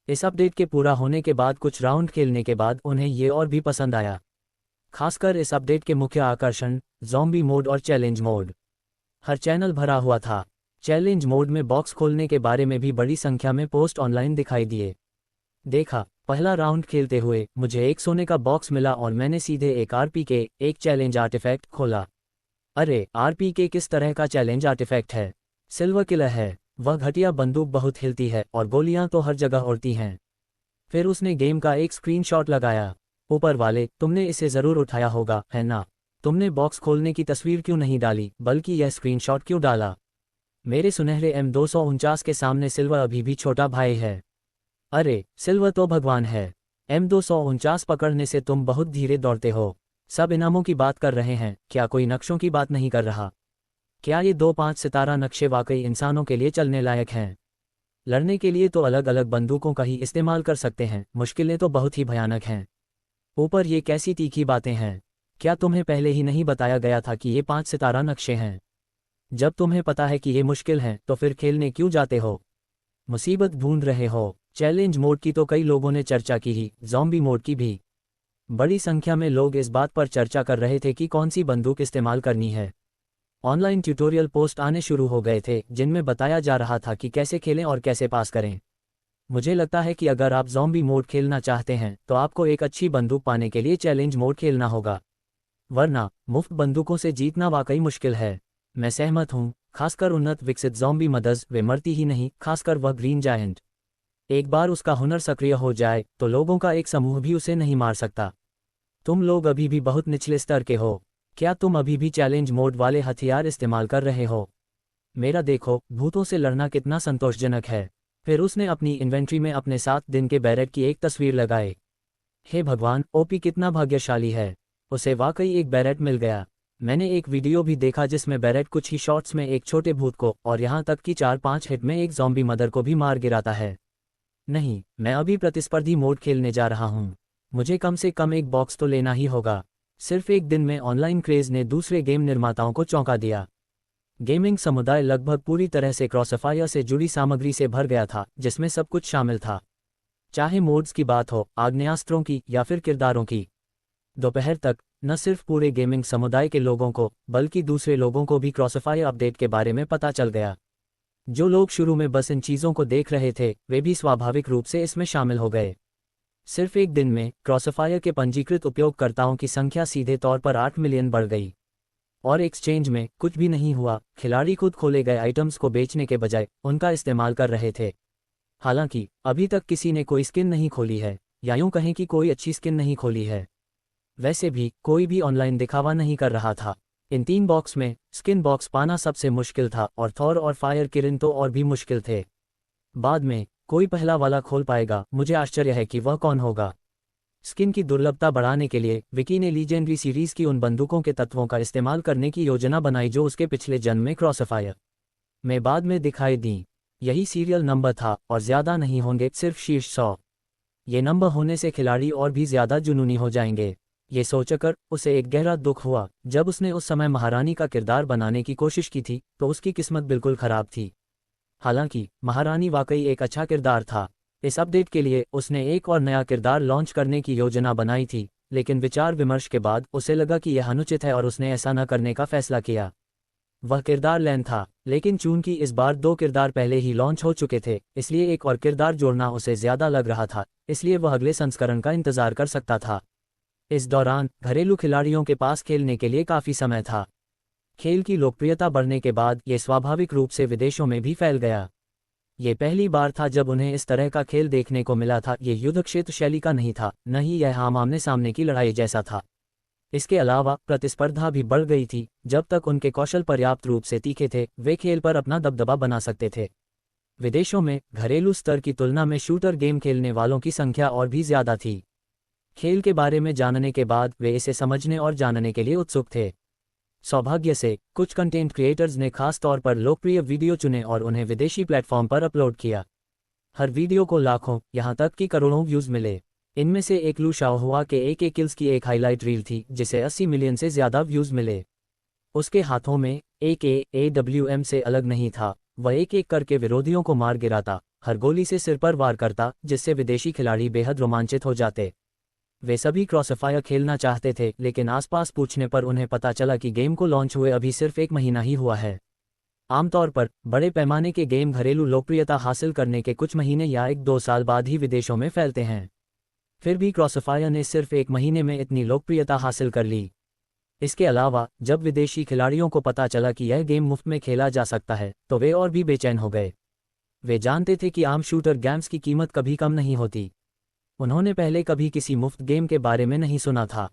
इस अपडेट के पूरा होने के बाद कुछ राउंड खेलने के बाद उन्हें ये और भी पसंद आया। खासकर इस अपडेट के मुख्य आकर्षण ज़ॉम्बी मोड और चैलेंज मोड। हर चैनल भरा हुआ था। चैलेंज मोड में बॉक्स खोलने के बारे में भी बड़ी संख्या में पोस्ट ऑनलाइन दिखाई दिए। देखा, पहला राउंड खेलते हुए मुझे एक सोने का बॉक्स मिला और मैंने सीधे एक आरपीके, एक चैलेंज आर्टिफैक्ट खोला। अरे, आरपीके किस तरह का चैलेंज आर्टिफैक्ट है? सिल्वर किलर है। वह घटिया बंदूक बहुत हिलती है और गोलियां तो हर जगह उड़ती हैं। फिर उसने गेम का एक स्क्रीनशॉट लगाया। ऊपर वाले, तुमने इसे ज़रूर उठाया होगा, है ना? तुमने बॉक्स खोलने की तस्वीर क्यों नहीं डाली, बल्कि यह स्क्रीनशॉट क्यों डाला? मेरे सुनहरे M249 के सामने सिल्वर अभी भी छोटा भाई है। अरे, सिल्वर तो भगवान है। M249 पकड़ने से तुम बहुत धीरे दौड़ते हो। सब इनामों की बात कर रहे हैं, क्या कोई नक्शों की बात नहीं कर रहा? क्या ये 2-5 सितारा नक्शे वाकई इंसानों के लिए चलने लायक हैं? लड़ने के लिए तो अलग अलग बंदूकों का ही इस्तेमाल कर सकते हैं, मुश्किलें तो बहुत ही भयानक हैं। ऊपर ये कैसी तीखी बातें हैं? क्या तुम्हें पहले ही नहीं बताया गया था कि ये 5 सितारा नक्शे हैं? जब तुम्हें पता है कि ये मुश्किल हैं, तो फिर खेलने क्यों जाते हो? मुसीबत ढूंढ रहे हो? चैलेंज मोड की तो कई लोगों ने चर्चा की ही, ज़ॉम्बी मोड की भी। बड़ी संख्या में लोग इस बात पर चर्चा कर रहे थे कि कौन सी बंदूक इस्तेमाल करनी है। ऑनलाइन ट्यूटोरियल पोस्ट आने शुरू हो गए थे जिनमें बताया जा रहा था कि कैसे खेलें और कैसे पास करें। मुझे लगता है कि अगर आप ज़ॉम्बी मोड खेलना चाहते हैं तो आपको एक अच्छी बंदूक पाने के लिए चैलेंज मोड खेलना होगा, वरना मुफ्त बंदूकों से जीतना वाकई मुश्किल है। मैं सहमत हूँ, खासकर उन्नत विकसित ज़ॉम्बी मदर्स, वे मरती ही नहीं, खासकर वह ग्रीन जायंट। एक बार उसका हुनर सक्रिय हो जाए तो लोगों का एक समूह भी उसे नहीं मार सकता। तुम लोग अभी भी बहुत निचले स्तर के हो। क्या तुम अभी भी चैलेंज मोड वाले हथियार इस्तेमाल कर रहे हो? मेरा देखो, भूतों से लड़ना कितना संतोषजनक है। फिर उसने अपनी इन्वेंट्री में अपने 7 दिन के बैरेट की एक तस्वीर लगाई। हे भगवान, ओपी कितना भाग्यशाली है। उसे वाकई एक बैरेट मिल गया। मैंने एक वीडियो भी देखा जिसमें बैरेट कुछ ही शॉट्स में एक छोटे भूत को और यहाँ तक कि 4-5 हिट में एक ज़ॉम्बी मदर को भी मार गिराता है। नहीं, मैं अभी प्रतिस्पर्धी मोड खेलने जा रहा हूँ। मुझे कम से कम एक बॉक्स तो लेना ही होगा। सिर्फ एक दिन में ऑनलाइन क्रेज ने दूसरे गेम निर्माताओं को चौंका दिया। गेमिंग समुदाय लगभग पूरी तरह से क्रॉसफायर से जुड़ी सामग्री से भर गया था, जिसमें सब कुछ शामिल था, चाहे मोड्स की बात हो, आग्नेयास्त्रों की या फिर किरदारों की। दोपहर तक न सिर्फ पूरे गेमिंग समुदाय के लोगों को बल्कि दूसरे लोगों को भी क्रॉसफायर अपडेट के बारे में पता चल गया। जो लोग शुरू में बस इन चीज़ों को देख रहे थे, वे भी स्वाभाविक रूप से इसमें शामिल हो गए। सिर्फ एक दिन में क्रॉसफायर के पंजीकृत उपयोगकर्ताओं की संख्या सीधे तौर पर 8 मिलियन बढ़ गई। और एक्सचेंज में कुछ भी नहीं हुआ। खिलाड़ी खुद खोले गए आइटम्स को बेचने के बजाय उनका इस्तेमाल कर रहे थे। हालांकि अभी तक किसी ने कोई स्किन नहीं खोली है, या यूं कहें कि कोई अच्छी स्किन नहीं खोली है। वैसे भी कोई भी ऑनलाइन दिखावा नहीं कर रहा था। इन 3 बॉक्स में स्किन बॉक्स पाना सबसे मुश्किल था और थॉर और फायर किरण तो और भी मुश्किल थे। बाद में कोई पहला वाला खोल पाएगा। मुझे आश्चर्य है कि वह कौन होगा। स्किन की दुर्लभता बढ़ाने के लिए विकी ने लीजेंडरी सीरीज की उन बंदूकों के तत्वों का इस्तेमाल करने की योजना बनाई जो उसके पिछले जन्म में क्रॉसफायर में बाद में दिखाई दी। यही सीरियल नंबर था और ज़्यादा नहीं होंगे, सिर्फ शीर्ष 100। ये नंबर होने से खिलाड़ी और भी ज़्यादा जुनूनी हो जाएंगे। ये सोचकर उसे एक गहरा दुख हुआ। जब उसने उस समय महारानी का किरदार बनाने की कोशिश की थी तो उसकी किस्मत बिल्कुल खराब थी। हालांकि महारानी वाकई एक अच्छा किरदार था। इस अपडेट के लिए उसने एक और नया किरदार लॉन्च करने की योजना बनाई थी, लेकिन विचार विमर्श के बाद उसे लगा कि यह अनुचित है और उसने ऐसा न करने का फैसला किया। वह किरदार लैन था, लेकिन चूंकि इस बार 2 किरदार पहले ही लॉन्च हो चुके थे, इसलिए एक और किरदार जोड़ना उसे ज़्यादा लग रहा था, इसलिए वह अगले संस्करण का इंतजार कर सकता था। इस दौरान घरेलू खिलाड़ियों के पास खेलने के लिए काफ़ी समय था। खेल की लोकप्रियता बढ़ने के बाद ये स्वाभाविक रूप से विदेशों में भी फैल गया। ये पहली बार था जब उन्हें इस तरह का खेल देखने को मिला था। ये युद्ध क्षेत्र शैली का नहीं था, न ही यह आमने सामने की लड़ाई जैसा था। इसके अलावा प्रतिस्पर्धा भी बढ़ गई थी। जब तक उनके कौशल पर्याप्त रूप से तीखे थे, वे खेल पर अपना दबदबा बना सकते थे। विदेशों में घरेलू स्तर की तुलना में शूटर गेम खेलने वालों की संख्या और भी ज्यादा थी। खेल के बारे में जानने के बाद वे इसे समझने और जानने के लिए उत्सुक थे। सौभाग्य से कुछ कंटेंट क्रिएटर्स ने खास तौर पर लोकप्रिय वीडियो चुने और उन्हें विदेशी प्लेटफॉर्म पर अपलोड किया। हर वीडियो को लाखों, यहाँ तक कि करोड़ों व्यूज मिले। इनमें से एक लू शाओहुआ के AK किल्स की एक हाईलाइट रील थी जिसे 80 मिलियन से ज्यादा व्यूज मिले। उसके हाथों में AK AWM से अलग नहीं था। वह एक एक करके विरोधियों को मार गिराता, हर गोली से सिर पर वार करता, जिससे विदेशी खिलाड़ी बेहद रोमांचित हो जाते। वे सभी क्रॉसफायर खेलना चाहते थे, लेकिन आसपास पूछने पर उन्हें पता चला कि गेम को लॉन्च हुए अभी सिर्फ 1 महीना ही हुआ है। आमतौर पर बड़े पैमाने के गेम घरेलू लोकप्रियता हासिल करने के कुछ महीने या 1-2 साल बाद ही विदेशों में फैलते हैं। फिर भी क्रॉसफायर ने सिर्फ 1 महीने में इतनी लोकप्रियता हासिल कर ली। इसके अलावा जब विदेशी खिलाड़ियों को पता चला कि यह गेम मुफ्त में खेला जा सकता है, तो वे और भी बेचैन हो गए। वे जानते थे कि आम शूटर गेम्स की कीमत कभी कम नहीं होती। उन्होंने पहले कभी किसी मुफ्त गेम के बारे में नहीं सुना था।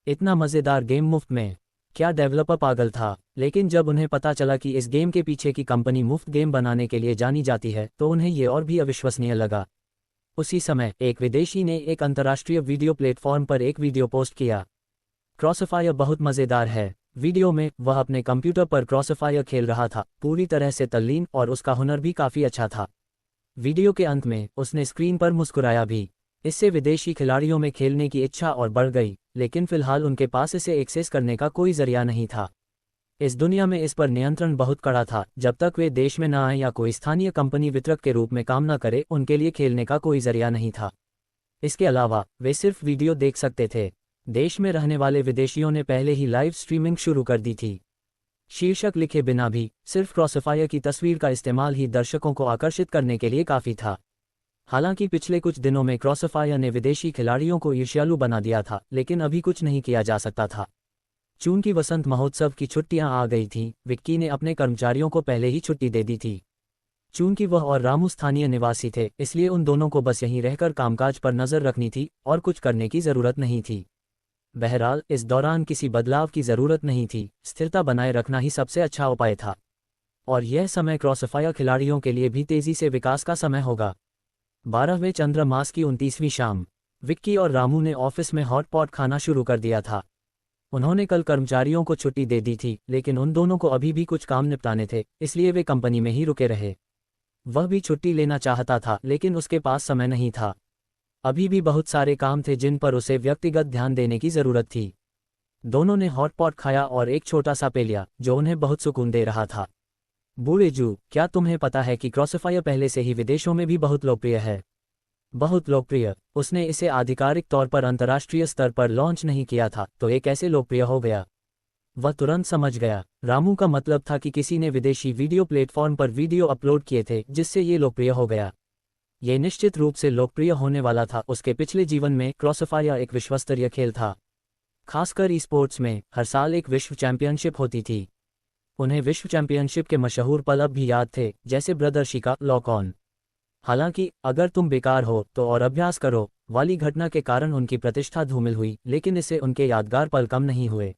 इतना मज़ेदार गेम मुफ्त में, क्या डेवलपर पागल था। लेकिन जब उन्हें पता चला कि इस गेम के पीछे की कंपनी मुफ्त गेम बनाने के लिए जानी जाती है, तो उन्हें ये और भी अविश्वसनीय लगा। उसी समय एक विदेशी ने एक अंतर्राष्ट्रीय वीडियो प्लेटफॉर्म पर एक वीडियो पोस्ट किया। क्रॉसफायर बहुत मज़ेदार है। वीडियो में वह अपने कंप्यूटर पर क्रॉसफायर खेल रहा था, पूरी तरह से तल्लीन, और उसका हुनर भी काफ़ी अच्छा था। वीडियो के अंत में उसने स्क्रीन पर मुस्कुराया भी। इससे विदेशी खिलाड़ियों में खेलने की इच्छा और बढ़ गई, लेकिन फिलहाल उनके पास इसे एक्सेस करने का कोई जरिया नहीं था। इस दुनिया में इस पर नियंत्रण बहुत कड़ा था। जब तक वे देश में न आए या कोई स्थानीय कंपनी वितरक के रूप में काम न करे, उनके लिए खेलने का कोई जरिया नहीं था। इसके अलावा वे सिर्फ वीडियो देख सकते थे। देश में रहने वाले विदेशियों ने पहले ही लाइव स्ट्रीमिंग शुरू कर दी थी। शीर्षक लिखे बिना भी सिर्फ क्रॉसफायर की तस्वीर का इस्तेमाल ही दर्शकों को आकर्षित करने के लिए काफ़ी था। हालांकि पिछले कुछ दिनों में क्रॉसफायर ने विदेशी खिलाड़ियों को ईर्ष्यालु बना दिया था, लेकिन अभी कुछ नहीं किया जा सकता था। चूंकि वसंत महोत्सव की छुट्टियां आ गई थीं, विक्की ने अपने कर्मचारियों को पहले ही छुट्टी दे दी थी। चूंकि वह और रामू स्थानीय निवासी थे, इसलिए उन दोनों को बस यहीं रहकर कामकाज पर नजर रखनी थी और कुछ करने की जरूरत नहीं थी। बहरहाल इस दौरान किसी बदलाव की जरूरत नहीं थी। स्थिरता बनाए रखना ही सबसे अच्छा उपाय था। और यह समय क्रॉसफायर खिलाड़ियों के लिए भी तेजी से विकास का समय होगा। 12वें चंद्र मास की 29वीं शाम विक्की और रामू ने ऑफिस में हॉट पॉट खाना शुरू कर दिया था। उन्होंने कल कर्मचारियों को छुट्टी दे दी थी, लेकिन उन दोनों को अभी भी कुछ काम निपटाने थे, इसलिए वे कंपनी में ही रुके रहे। वह भी छुट्टी लेना चाहता था, लेकिन उसके पास समय नहीं था। अभी भी बहुत सारे काम थे जिन पर उसे व्यक्तिगत ध्यान देने की जरूरत थी। दोनों ने हॉट पॉट खाया और एक छोटा सा पे लिया, जो उन्हें बहुत सुकून दे रहा था। बूढ़े जू, क्या तुम्हें पता है कि क्रॉसफायर पहले से ही विदेशों में भी बहुत लोकप्रिय है? बहुत लोकप्रिय। उसने इसे आधिकारिक तौर पर अंतर्राष्ट्रीय स्तर पर लॉन्च नहीं किया था, तो ये कैसे लोकप्रिय हो गया? वह तुरंत समझ गया। रामू का मतलब था कि किसी ने विदेशी वीडियो प्लेटफॉर्म पर वीडियो अपलोड किए थे, जिससे ये लोकप्रिय हो गया। ये निश्चित रूप से लोकप्रिय होने वाला था। उसके पिछले जीवन में क्रॉसफायर एक विश्वस्तरीय खेल था। खासकर ई-स्पोर्ट्स में हर साल एक विश्व चैंपियनशिप होती थी। उन्हें विश्व चैंपियनशिप के मशहूर पल अब भी याद थे, जैसे ब्रदर शिका लॉक ऑन। हालांकि अगर तुम बेकार हो तो और अभ्यास करो वाली घटना के कारण उनकी प्रतिष्ठा धूमिल हुई, लेकिन इससे उनके यादगार पल कम नहीं हुए।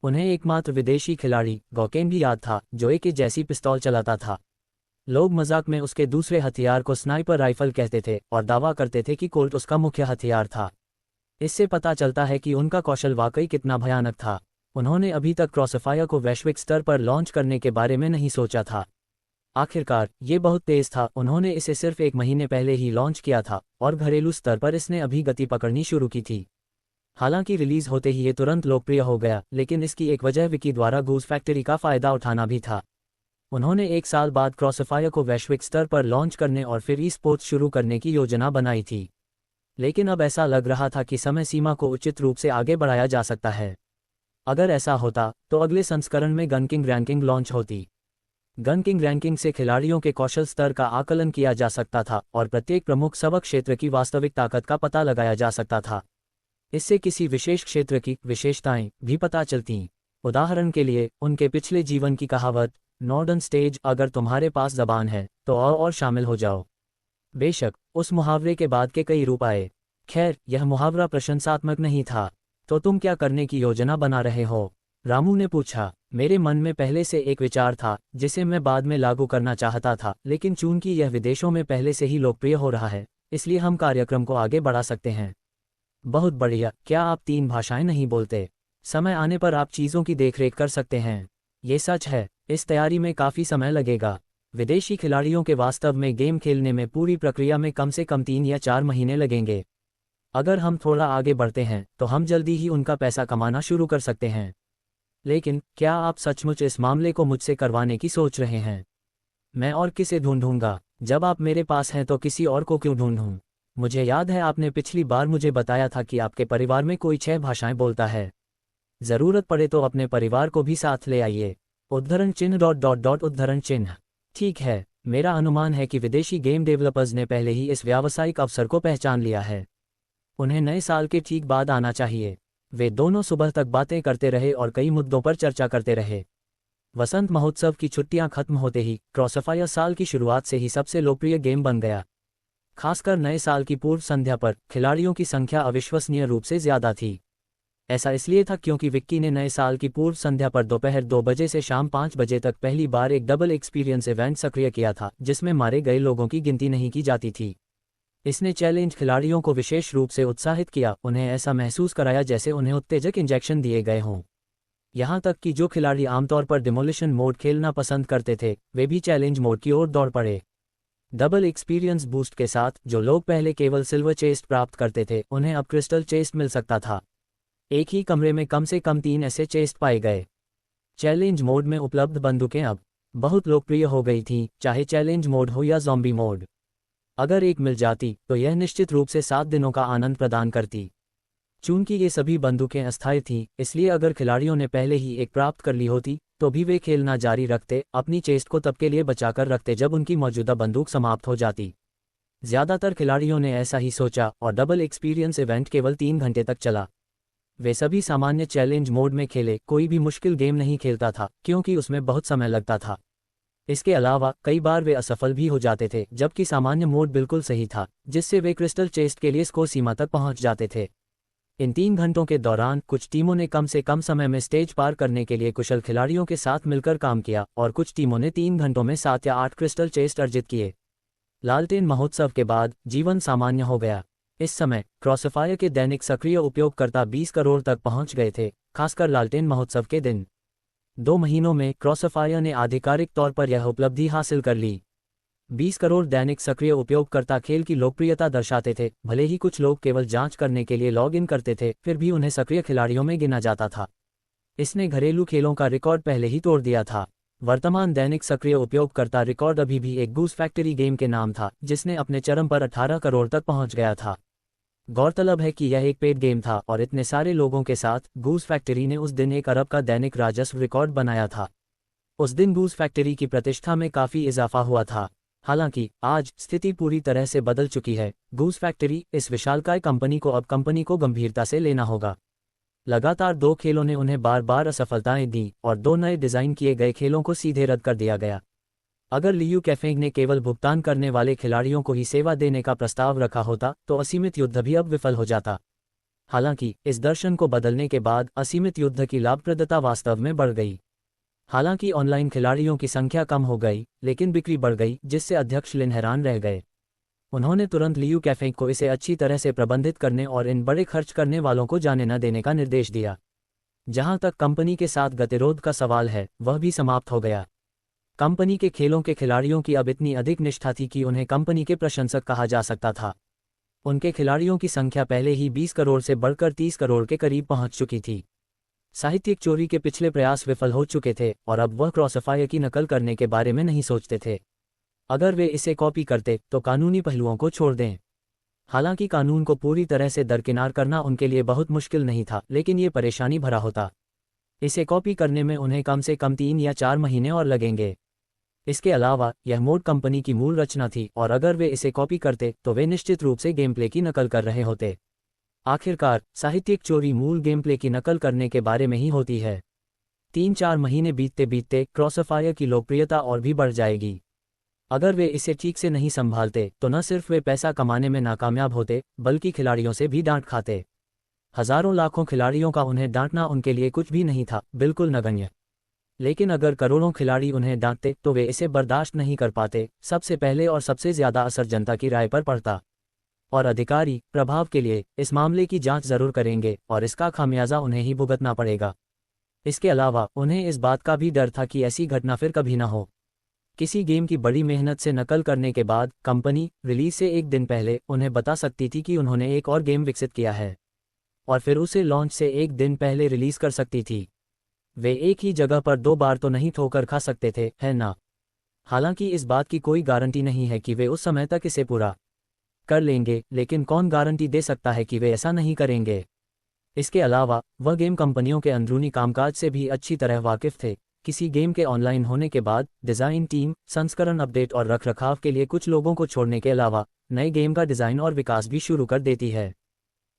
उन्हें एकमात्र विदेशी खिलाड़ी गॉकेन भी याद था, जो एक जैसी पिस्तौल चलाता था। लोग मजाक में उसके दूसरे हथियार को स्नाइपर राइफल कहते थे और दावा करते थे कि कोल्ट उसका मुख्य हथियार था। इससे पता चलता है कि उनका कौशल वाकई कितना भयानक था। उन्होंने अभी तक क्रॉसफायर को वैश्विक स्तर पर लॉन्च करने के बारे में नहीं सोचा था। आखिरकार ये बहुत तेज था। उन्होंने इसे सिर्फ 1 महीने पहले ही लॉन्च किया था और घरेलू स्तर पर इसने अभी गति पकड़नी शुरू की थी। हालांकि रिलीज होते ही ये तुरंत लोकप्रिय हो गया, लेकिन इसकी एक वजह विकी द्वारा गूज फैक्ट्री का फायदा उठाना भी था। उन्होंने 1 साल बाद क्रॉसफायर को वैश्विक स्तर पर लॉन्च करने और फिर ई स्पोर्ट्स शुरू करने की योजना बनाई थी। लेकिन अब ऐसा लग रहा था कि समय सीमा को उचित रूप से आगे बढ़ाया जा सकता है। अगर ऐसा होता तो अगले संस्करण में गन किंग रैंकिंग लॉन्च होती। गन किंग रैंकिंग से खिलाड़ियों के कौशल स्तर का आकलन किया जा सकता था और प्रत्येक प्रमुख सबक क्षेत्र की वास्तविक ताकत का पता लगाया जा सकता था। इससे किसी विशेष क्षेत्र की विशेषताएं भी पता चलती। उदाहरण के लिए उनके पिछले जीवन की कहावत, नॉर्दर्न स्टेज, अगर तुम्हारे पास जबान है तो आओ और शामिल हो जाओ। बेशक उस मुहावरे के बाद के कई रूप आए। खैर, यह मुहावरा प्रशंसात्मक नहीं था। तो तुम क्या करने की योजना बना रहे हो? रामू ने पूछा। मेरे मन में पहले से एक विचार था जिसे मैं बाद में लागू करना चाहता था, लेकिन चूंकि यह विदेशों में पहले से ही लोकप्रिय हो रहा है, इसलिए हम कार्यक्रम को आगे बढ़ा सकते हैं। बहुत बढ़िया। क्या आप 3 भाषाएं नहीं बोलते? समय आने पर आप चीज़ों की देखरेख कर सकते हैं। ये सच है। इस तैयारी में काफ़ी समय लगेगा। विदेशी खिलाड़ियों के वास्तव में गेम खेलने में पूरी प्रक्रिया में कम से कम 3 या 4 महीने लगेंगे। अगर हम थोड़ा आगे बढ़ते हैं तो हम जल्दी ही उनका पैसा कमाना शुरू कर सकते हैं। लेकिन क्या आप सचमुच इस मामले को मुझसे करवाने की सोच रहे हैं? मैं और किसे ढूंढूंगा? जब आप मेरे पास हैं तो किसी और को क्यों ढूंढूं? मुझे याद है आपने पिछली बार मुझे बताया था कि आपके परिवार में कोई 6 भाषाएं बोलता है। ज़रूरत पड़े तो अपने परिवार को भी साथ ले आइए। उद्धरण चिन्ह डॉट डॉट डॉट उद्धरण चिन्ह। ठीक है, मेरा अनुमान है कि विदेशी गेम डेवलपर्स ने पहले ही इस व्यावसायिक अवसर को पहचान लिया है। उन्हें नए साल के ठीक बाद आना चाहिए। वे दोनों सुबह तक बातें करते रहे और कई मुद्दों पर चर्चा करते रहे। वसंत महोत्सव की छुट्टियां खत्म होते ही क्रॉसफायर साल की शुरुआत से ही सबसे लोकप्रिय गेम बन गया। खासकर नए साल की पूर्व संध्या पर खिलाड़ियों की संख्या अविश्वसनीय रूप से ज्यादा थी। ऐसा इसलिए था क्योंकि विक्की ने नए साल की पूर्व संध्या पर दोपहर 2 बजे से शाम 5 बजे तक पहली बार एक डबल एक्सपीरियंस इवेंट सक्रिय किया था, जिसमें मारे गए लोगों की गिनती नहीं की जाती थी। इसने चैलेंज खिलाड़ियों को विशेष रूप से उत्साहित किया, उन्हें ऐसा महसूस कराया जैसे उन्हें उत्तेजक इंजेक्शन दिए गए हों। यहाँ तक कि जो खिलाड़ी आमतौर पर डिमोलिशन मोड खेलना पसंद करते थे, वे भी चैलेंज मोड की ओर दौड़ पड़े। डबल एक्सपीरियंस बूस्ट के साथ जो लोग पहले केवल सिल्वर चेस्ट प्राप्त करते थे, उन्हें अब क्रिस्टल चेस्ट मिल सकता था। एक ही कमरे में कम से कम 3 ऐसे चेस्ट पाए गए। चैलेंज मोड में उपलब्ध बंदूकें अब बहुत लोकप्रिय हो गई थीं, चाहे चैलेंज मोड हो या ज़ॉम्बी मोड। अगर एक मिल जाती तो यह निश्चित रूप से 7 दिनों का आनंद प्रदान करती। चूंकि ये सभी बंदूकें अस्थायी थीं, इसलिए अगर खिलाड़ियों ने पहले ही एक प्राप्त कर ली होती तो भी वे खेलना जारी रखते, अपनी चेस्ट को तब के लिए बचाकर रखते जब उनकी मौजूदा बंदूक समाप्त हो जाती। ज्यादातर खिलाड़ियों ने ऐसा ही सोचा और डबल एक्सपीरियंस इवेंट केवल 3 घंटे तक चला। वे सभी सामान्य चैलेंज मोड में खेले, कोई भी मुश्किल गेम नहीं खेलता था क्योंकि उसमें बहुत समय लगता था। इसके अलावा कई बार वे असफल भी हो जाते थे, जबकि सामान्य मोड बिल्कुल सही था, जिससे वे क्रिस्टल चेस्ट के लिए स्कोर सीमा तक पहुंच जाते थे। इन 3 घंटों के दौरान कुछ टीमों ने कम से कम समय में स्टेज पार करने के लिए कुशल खिलाड़ियों के साथ मिलकर काम किया और कुछ टीमों ने 3 घंटों में 7 या 8 क्रिस्टल चेस्ट अर्जित किए। लालटेन महोत्सव के बाद जीवन सामान्य हो गया। इस समय क्रॉसफायर के दैनिक सक्रिय उपयोगकर्ता 20 करोड़ तक पहुंच गए थे, खासकर लालटेन महोत्सव के दिन। 2 महीनों में क्रॉसफायर ने आधिकारिक तौर पर यह उपलब्धि हासिल कर ली। 20 करोड़ दैनिक सक्रिय उपयोगकर्ता खेल की लोकप्रियता दर्शाते थे। भले ही कुछ लोग केवल जांच करने के लिए लॉग इन करते थे, फिर भी उन्हें सक्रिय खिलाड़ियों में गिना जाता था। इसने घरेलू खेलों का रिकॉर्ड पहले ही तोड़ दिया था। वर्तमान दैनिक सक्रिय उपयोगकर्ता रिकॉर्ड अभी भी एक गूस फैक्ट्री गेम के नाम था, जिसने अपने चरम पर 18 करोड़ तक पहुंच गया था। गौरतलब है कि यह एक पेड गेम था और इतने सारे लोगों के साथ गूस फैक्ट्री ने उस दिन 1 अरब का दैनिक राजस्व रिकॉर्ड बनाया था। उस दिन गूस फैक्ट्री की प्रतिष्ठा में काफ़ी इजाफा हुआ था। हालांकि आज स्थिति पूरी तरह से बदल चुकी है। गूस फैक्ट्री इस विशालकाय कंपनी को गंभीरता से लेना होगा। लगातार 2 खेलों ने उन्हें बार बार असफलताएं दी और 2 नए डिज़ाइन किए गए खेलों को सीधे रद्द कर दिया गया। अगर लियू कैफेंग ने केवल भुगतान करने वाले खिलाड़ियों को ही सेवा देने का प्रस्ताव रखा होता तो असीमित युद्ध भी अब विफल हो जाता। हालांकि इस दर्शन को बदलने के बाद असीमित युद्ध की लाभप्रदता वास्तव में बढ़ गई। हालांकि ऑनलाइन खिलाड़ियों की संख्या कम हो गई, लेकिन बिक्री बढ़ गई, जिससे अध्यक्ष लिन हैरान रह गए। उन्होंने तुरंत लियू कैफेंग को इसे अच्छी तरह से प्रबंधित करने और इन बड़े खर्च करने वालों को जाने न देने का निर्देश दिया। जहां तक कंपनी के साथ गतिरोध का सवाल है, वह भी समाप्त हो गया। कंपनी के खेलों के खिलाड़ियों की अब इतनी अधिक निष्ठा थी कि उन्हें कंपनी के प्रशंसक कहा जा सकता था। उनके खिलाड़ियों की संख्या पहले ही 20 करोड़ से बढ़कर 30 करोड़ के करीब पहुंच चुकी थी। साहित्यिक चोरी के पिछले प्रयास विफल हो चुके थे और अब वह क्रॉसफायर की नकल करने के बारे में नहीं सोचते थे। अगर वे इसे कॉपी करते तो कानूनी पहलुओं को छोड़ दें। हालांकि कानून को पूरी तरह से दरकिनार करना उनके लिए बहुत मुश्किल नहीं था, लेकिन ये परेशानी भरा होता। इसे कॉपी करने में उन्हें कम से कम 3 या 4 महीने और लगेंगे। इसके अलावा यह मोड कंपनी की मूल रचना थी और अगर वे इसे कॉपी करते तो वे निश्चित रूप से गेम प्ले की नकल कर रहे होते। आखिरकार साहित्यिक चोरी मूल गेम प्ले की नकल करने के बारे में ही होती है। 3-4 महीने बीतते बीतते क्रॉसफायर की लोकप्रियता और भी बढ़ जाएगी। अगर वे इसे ठीक से नहीं संभालते तो न सिर्फ वे पैसा कमाने में नाकामयाब होते बल्कि खिलाड़ियों से भी डांट खाते। हजारों लाखों खिलाड़ियों का उन्हें डांटना उनके लिए कुछ भी नहीं था, बिल्कुल नगण्य। लेकिन अगर करोड़ों खिलाड़ी उन्हें डांटते तो वे इसे बर्दाश्त नहीं कर पाते। सबसे पहले और सबसे ज्यादा असर जनता की राय पर पड़ता, और अधिकारी प्रभाव के लिए इस मामले की जांच जरूर करेंगे और इसका खामियाजा उन्हें ही भुगतना पड़ेगा। इसके अलावा उन्हें इस बात का भी डर था कि ऐसी घटना फिर कभी न हो। किसी गेम की बड़ी मेहनत से नकल करने के बाद कंपनी रिलीज से एक दिन पहले उन्हें बता सकती थी कि उन्होंने एक और गेम विकसित किया है, और फिर उसे लॉन्च से एक दिन पहले रिलीज कर सकती थी। वे एक ही जगह पर 2 बार तो नहीं ठोकर खा सकते थे, है ना? हालांकि इस बात की कोई गारंटी नहीं है कि वे उस समय तक इसे पूरा कर लेंगे, लेकिन कौन गारंटी दे सकता है कि वे ऐसा नहीं करेंगे? इसके अलावा वह गेम कंपनियों के अंदरूनी कामकाज से भी अच्छी तरह वाकिफ थे। किसी गेम के ऑनलाइन होने के बाद डिज़ाइन टीम संस्करण अपडेट और रखरखाव के लिए कुछ लोगों को छोड़ने के अलावा नए गेम का डिज़ाइन और विकास भी शुरू कर देती है।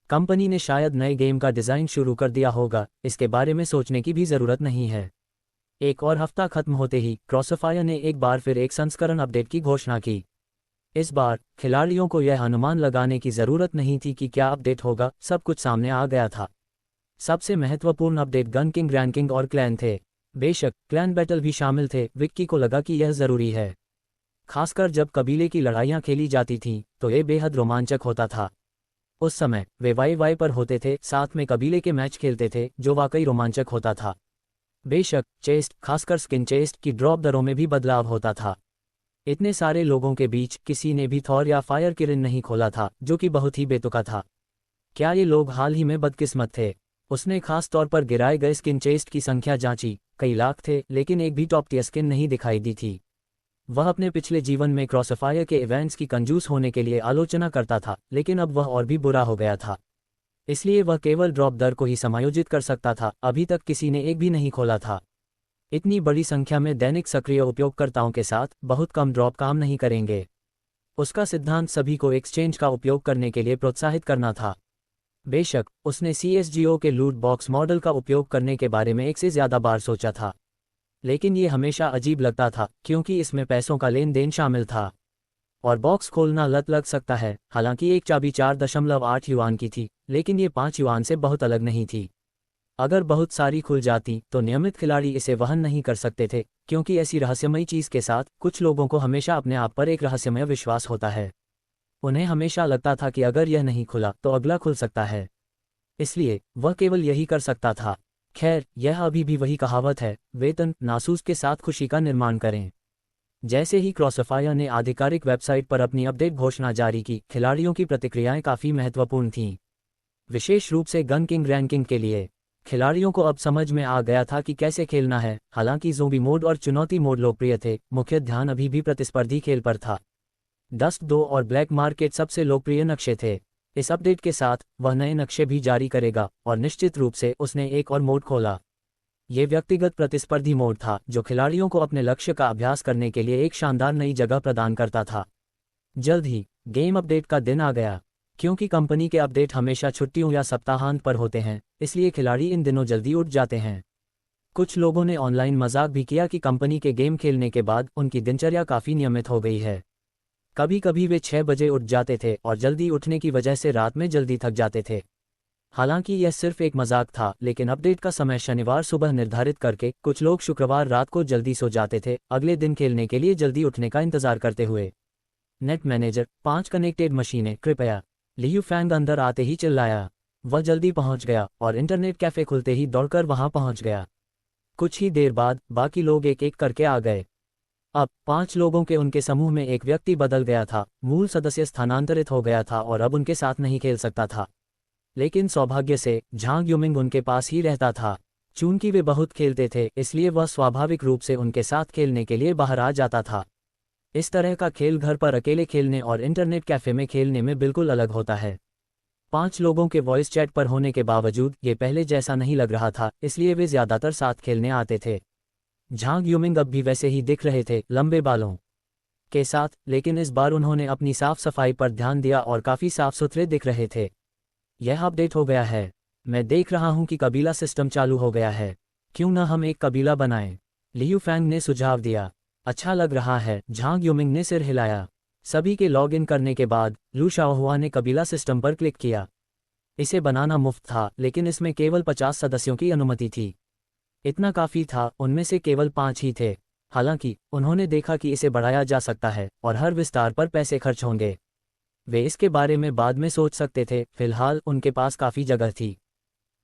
कंपनी ने शायद नए गेम का डिज़ाइन शुरू कर दिया होगा, इसके बारे में सोचने की भी ज़रूरत नहीं है। एक और हफ्ता खत्म होते ही क्रॉसफायर ने एक बार फिर एक संस्करण अपडेट की घोषणा की। इस बार खिलाड़ियों को यह अनुमान लगाने की ज़रूरत नहीं थी कि क्या अपडेट होगा, सब कुछ सामने आ गया था। सबसे महत्वपूर्ण अपडेट गन किंग रैंकिंग और क्लैन थे। बेशक क्लैन बैटल भी शामिल थे। विक्की को लगा कि यह ज़रूरी है, खासकर जब कबीले की लड़ाइयाँ खेली जाती थीं तो ये बेहद रोमांचक होता था। उस समय वे वाई पर होते थे, साथ में कबीले के मैच खेलते थे जो वाकई रोमांचक होता था। बेशक चेस्ट, खासकर स्किन चेस्ट की ड्रॉप दरों में भी बदलाव होता था। इतने सारे लोगों के बीच किसी ने भी थॉर या फायर किरण नहीं खोला था, जो कि बहुत ही बेतुका था। क्या ये लोग हाल ही में बदकिस्मत थे? उसने खास तौर पर गिराए गए स्किन चेस्ट की संख्या जांची, कई लाख थे, लेकिन एक भी टॉप टियर स्किन नहीं दिखाई दी थी। वह अपने पिछले जीवन में क्रॉसफायर के इवेंट्स की कंजूस होने के लिए आलोचना करता था, लेकिन अब वह और भी बुरा हो गया था। इसलिए वह केवल ड्रॉप दर को ही समायोजित कर सकता था। अभी तक किसी ने एक भी नहीं खोला था। इतनी बड़ी संख्या में दैनिक सक्रिय उपयोगकर्ताओं के साथ बहुत कम ड्रॉप काम नहीं करेंगे। उसका सिद्धांत सभी को एक्सचेंज का उपयोग करने के लिए प्रोत्साहित करना था। बेशक उसने CSGO के लूट बॉक्स मॉडल का उपयोग करने के बारे में एक से ज़्यादा बार सोचा था, लेकिन ये हमेशा अजीब लगता था क्योंकि इसमें पैसों का लेन देन शामिल था और बॉक्स खोलना लत लग सकता है। हालांकि एक चाबी 4.8 युआन की थी, लेकिन ये 5 युआन से बहुत अलग नहीं थी। अगर बहुत सारी खुल जाती तो नियमित खिलाड़ी इसे वहन नहीं कर सकते थे, क्योंकि ऐसी रहस्यमयी चीज़ के साथ कुछ लोगों को हमेशा अपने आप पर एक रहस्यमय विश्वास होता है। उन्हें हमेशा लगता था कि अगर यह नहीं खुला तो अगला खुल सकता है, इसलिए वह केवल यही कर सकता था। खैर, यह अभी भी वही कहावत है, वेतन नासूस के साथ खुशी का निर्माण करें। जैसे ही क्रॉसफायर ने आधिकारिक वेबसाइट पर अपनी अपडेट घोषणा जारी की, खिलाड़ियों की प्रतिक्रियाएं काफ़ी महत्वपूर्ण थीं, विशेष रूप से गन किंग रैंकिंग के लिए। खिलाड़ियों को अब समझ में आ गया था कि कैसे खेलना है। हालांकि ज़ोंबी मोड और चुनौती मोड लोकप्रिय थे, मुख्य ध्यान अभी भी प्रतिस्पर्धी खेल पर था। डस्ट 2 और ब्लैक मार्केट सबसे लोकप्रिय नक्शे थे। इस अपडेट के साथ वह नए नक्शे भी जारी करेगा, और निश्चित रूप से उसने एक और मोड खोला। ये व्यक्तिगत प्रतिस्पर्धी मोड था, जो खिलाड़ियों को अपने लक्ष्य का अभ्यास करने के लिए एक शानदार नई जगह प्रदान करता था। जल्द ही गेम अपडेट का दिन आ गया। क्योंकि कंपनी के अपडेट हमेशा छुट्टियों या सप्ताहांत पर होते हैं, इसलिए खिलाड़ी इन दिनों जल्दी उठ जाते हैं। कुछ लोगों ने ऑनलाइन मजाक भी किया कि कंपनी के गेम खेलने के बाद उनकी दिनचर्या काफ़ी नियमित हो गई है। कभी कभी वे 6 बजे उठ जाते थे और जल्दी उठने की वजह से रात में जल्दी थक जाते थे। हालांकि यह सिर्फ एक मजाक था, लेकिन अपडेट का समय शनिवार सुबह निर्धारित करके कुछ लोग शुक्रवार रात को जल्दी सो जाते थे, अगले दिन खेलने के लिए जल्दी उठने का इंतजार करते हुए। नेट मैनेजर 5 कनेक्टेड मशीनें, कृपया। लियू फैंग अंदर आते ही चिल्लाया। वह जल्दी पहुंच गया और इंटरनेट कैफे खुलते ही दौड़कर वहां पहुंच गया। कुछ ही देर बाद बाकी लोग एक एक करके आ गए। अब 5 लोगों के उनके समूह में एक व्यक्ति बदल गया था। मूल सदस्य स्थानांतरित हो गया था और अब उनके साथ नहीं खेल सकता था, लेकिन सौभाग्य से झांग युमिंग उनके पास ही रहता था। चूंकि वे बहुत खेलते थे, इसलिए वह स्वाभाविक रूप से उनके साथ खेलने के लिए बाहर आ जाता था। इस तरह का खेल घर पर अकेले खेलने और इंटरनेट कैफे में खेलने में बिल्कुल अलग होता है। 5 लोगों के वॉइस चैट पर होने के बावजूद ये पहले जैसा नहीं लग रहा था, इसलिए वे ज्यादातर साथ खेलने आते थे। झांग युमिंग अब भी वैसे ही दिख रहे थे, लंबे बालों के साथ, लेकिन इस बार उन्होंने अपनी साफ सफाई पर ध्यान दिया और काफ़ी साफ सुथरे दिख रहे थे। यह अपडेट हो गया है। मैं देख रहा हूं कि कबीला सिस्टम चालू हो गया है। क्यों ना हम एक कबीला बनाएं? लियू फैंग ने सुझाव दिया। अच्छा लग रहा है, झांग युमिंग ने सिर हिलाया। सभी के लॉग इन करने के बाद लू शाओहुआ ने कबीला सिस्टम पर क्लिक किया। इसे बनाना मुफ्त था, लेकिन इसमें केवल 50 सदस्यों की अनुमति थी। इतना काफ़ी था, उनमें से केवल 5 ही थे। हालांकि उन्होंने देखा कि इसे बढ़ाया जा सकता है और हर विस्तार पर पैसे खर्च होंगे। वे इसके बारे में बाद में सोच सकते थे, फिलहाल उनके पास काफ़ी जगह थी।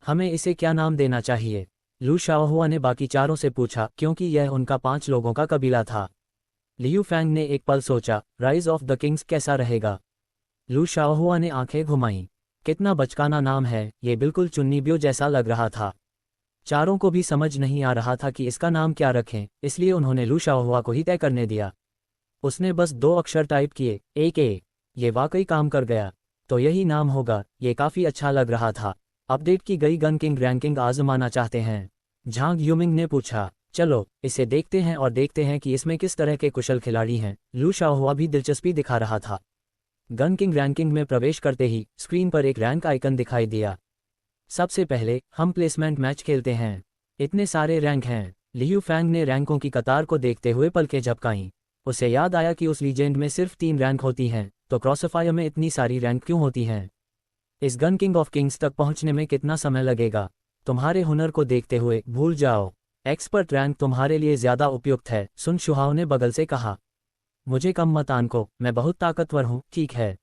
हमें इसे क्या नाम देना चाहिए? लू शाओहुआ ने बाकी चारों से पूछा, क्योंकि यह उनका 5 लोगों का कबीला था। लियू फैंग ने एक पल सोचा, राइज ऑफ द किंग्स कैसा रहेगा? लू शाओहुआ ने आंखें घुमाईं। कितना बचकाना नाम है, ये बिल्कुल चुन्नीब्यो जैसा लग रहा था। चारों को भी समझ नहीं आ रहा था कि इसका नाम क्या रखें, इसलिए उन्होंने लू शाओहुआ को ही तय करने दिया। उसने बस 2 अक्षर टाइप किए, एक ए। ये वाकई काम कर गया। तो यही नाम होगा, ये काफ़ी अच्छा लग रहा था। अपडेट की गई गन किंग रैंकिंग आजमाना चाहते हैं? झांग युमिंग ने पूछा। चलो इसे देखते हैं और देखते हैं कि इसमें किस तरह के कुशल खिलाड़ी हैं। लू शाओहुआ भी दिलचस्पी दिखा रहा था। गन किंग रैंकिंग में प्रवेश करते ही स्क्रीन पर एक रैंक आइकन दिखाई दिया। सबसे पहले हम प्लेसमेंट मैच खेलते हैं। इतने सारे रैंक हैं। लियू फैंग ने रैंकों की कतार को देखते हुए पलकें झपकाईं। उसे याद आया कि उस लीजेंड में सिर्फ 3 रैंक होती हैं, तो क्रॉसफायर में इतनी सारी रैंक क्यों होती हैं? इस गन किंग ऑफ किंग्स तक पहुंचने में कितना समय लगेगा? तुम्हारे हुनर को देखते हुए भूल जाओ। एक्सपर्ट रैंक तुम्हारे लिए ज्यादा उपयुक्त है, सुन शुहाओ ने बगल से कहा। मुझे कम मत आनको, मैं बहुत ताकतवर हूँ। ठीक है,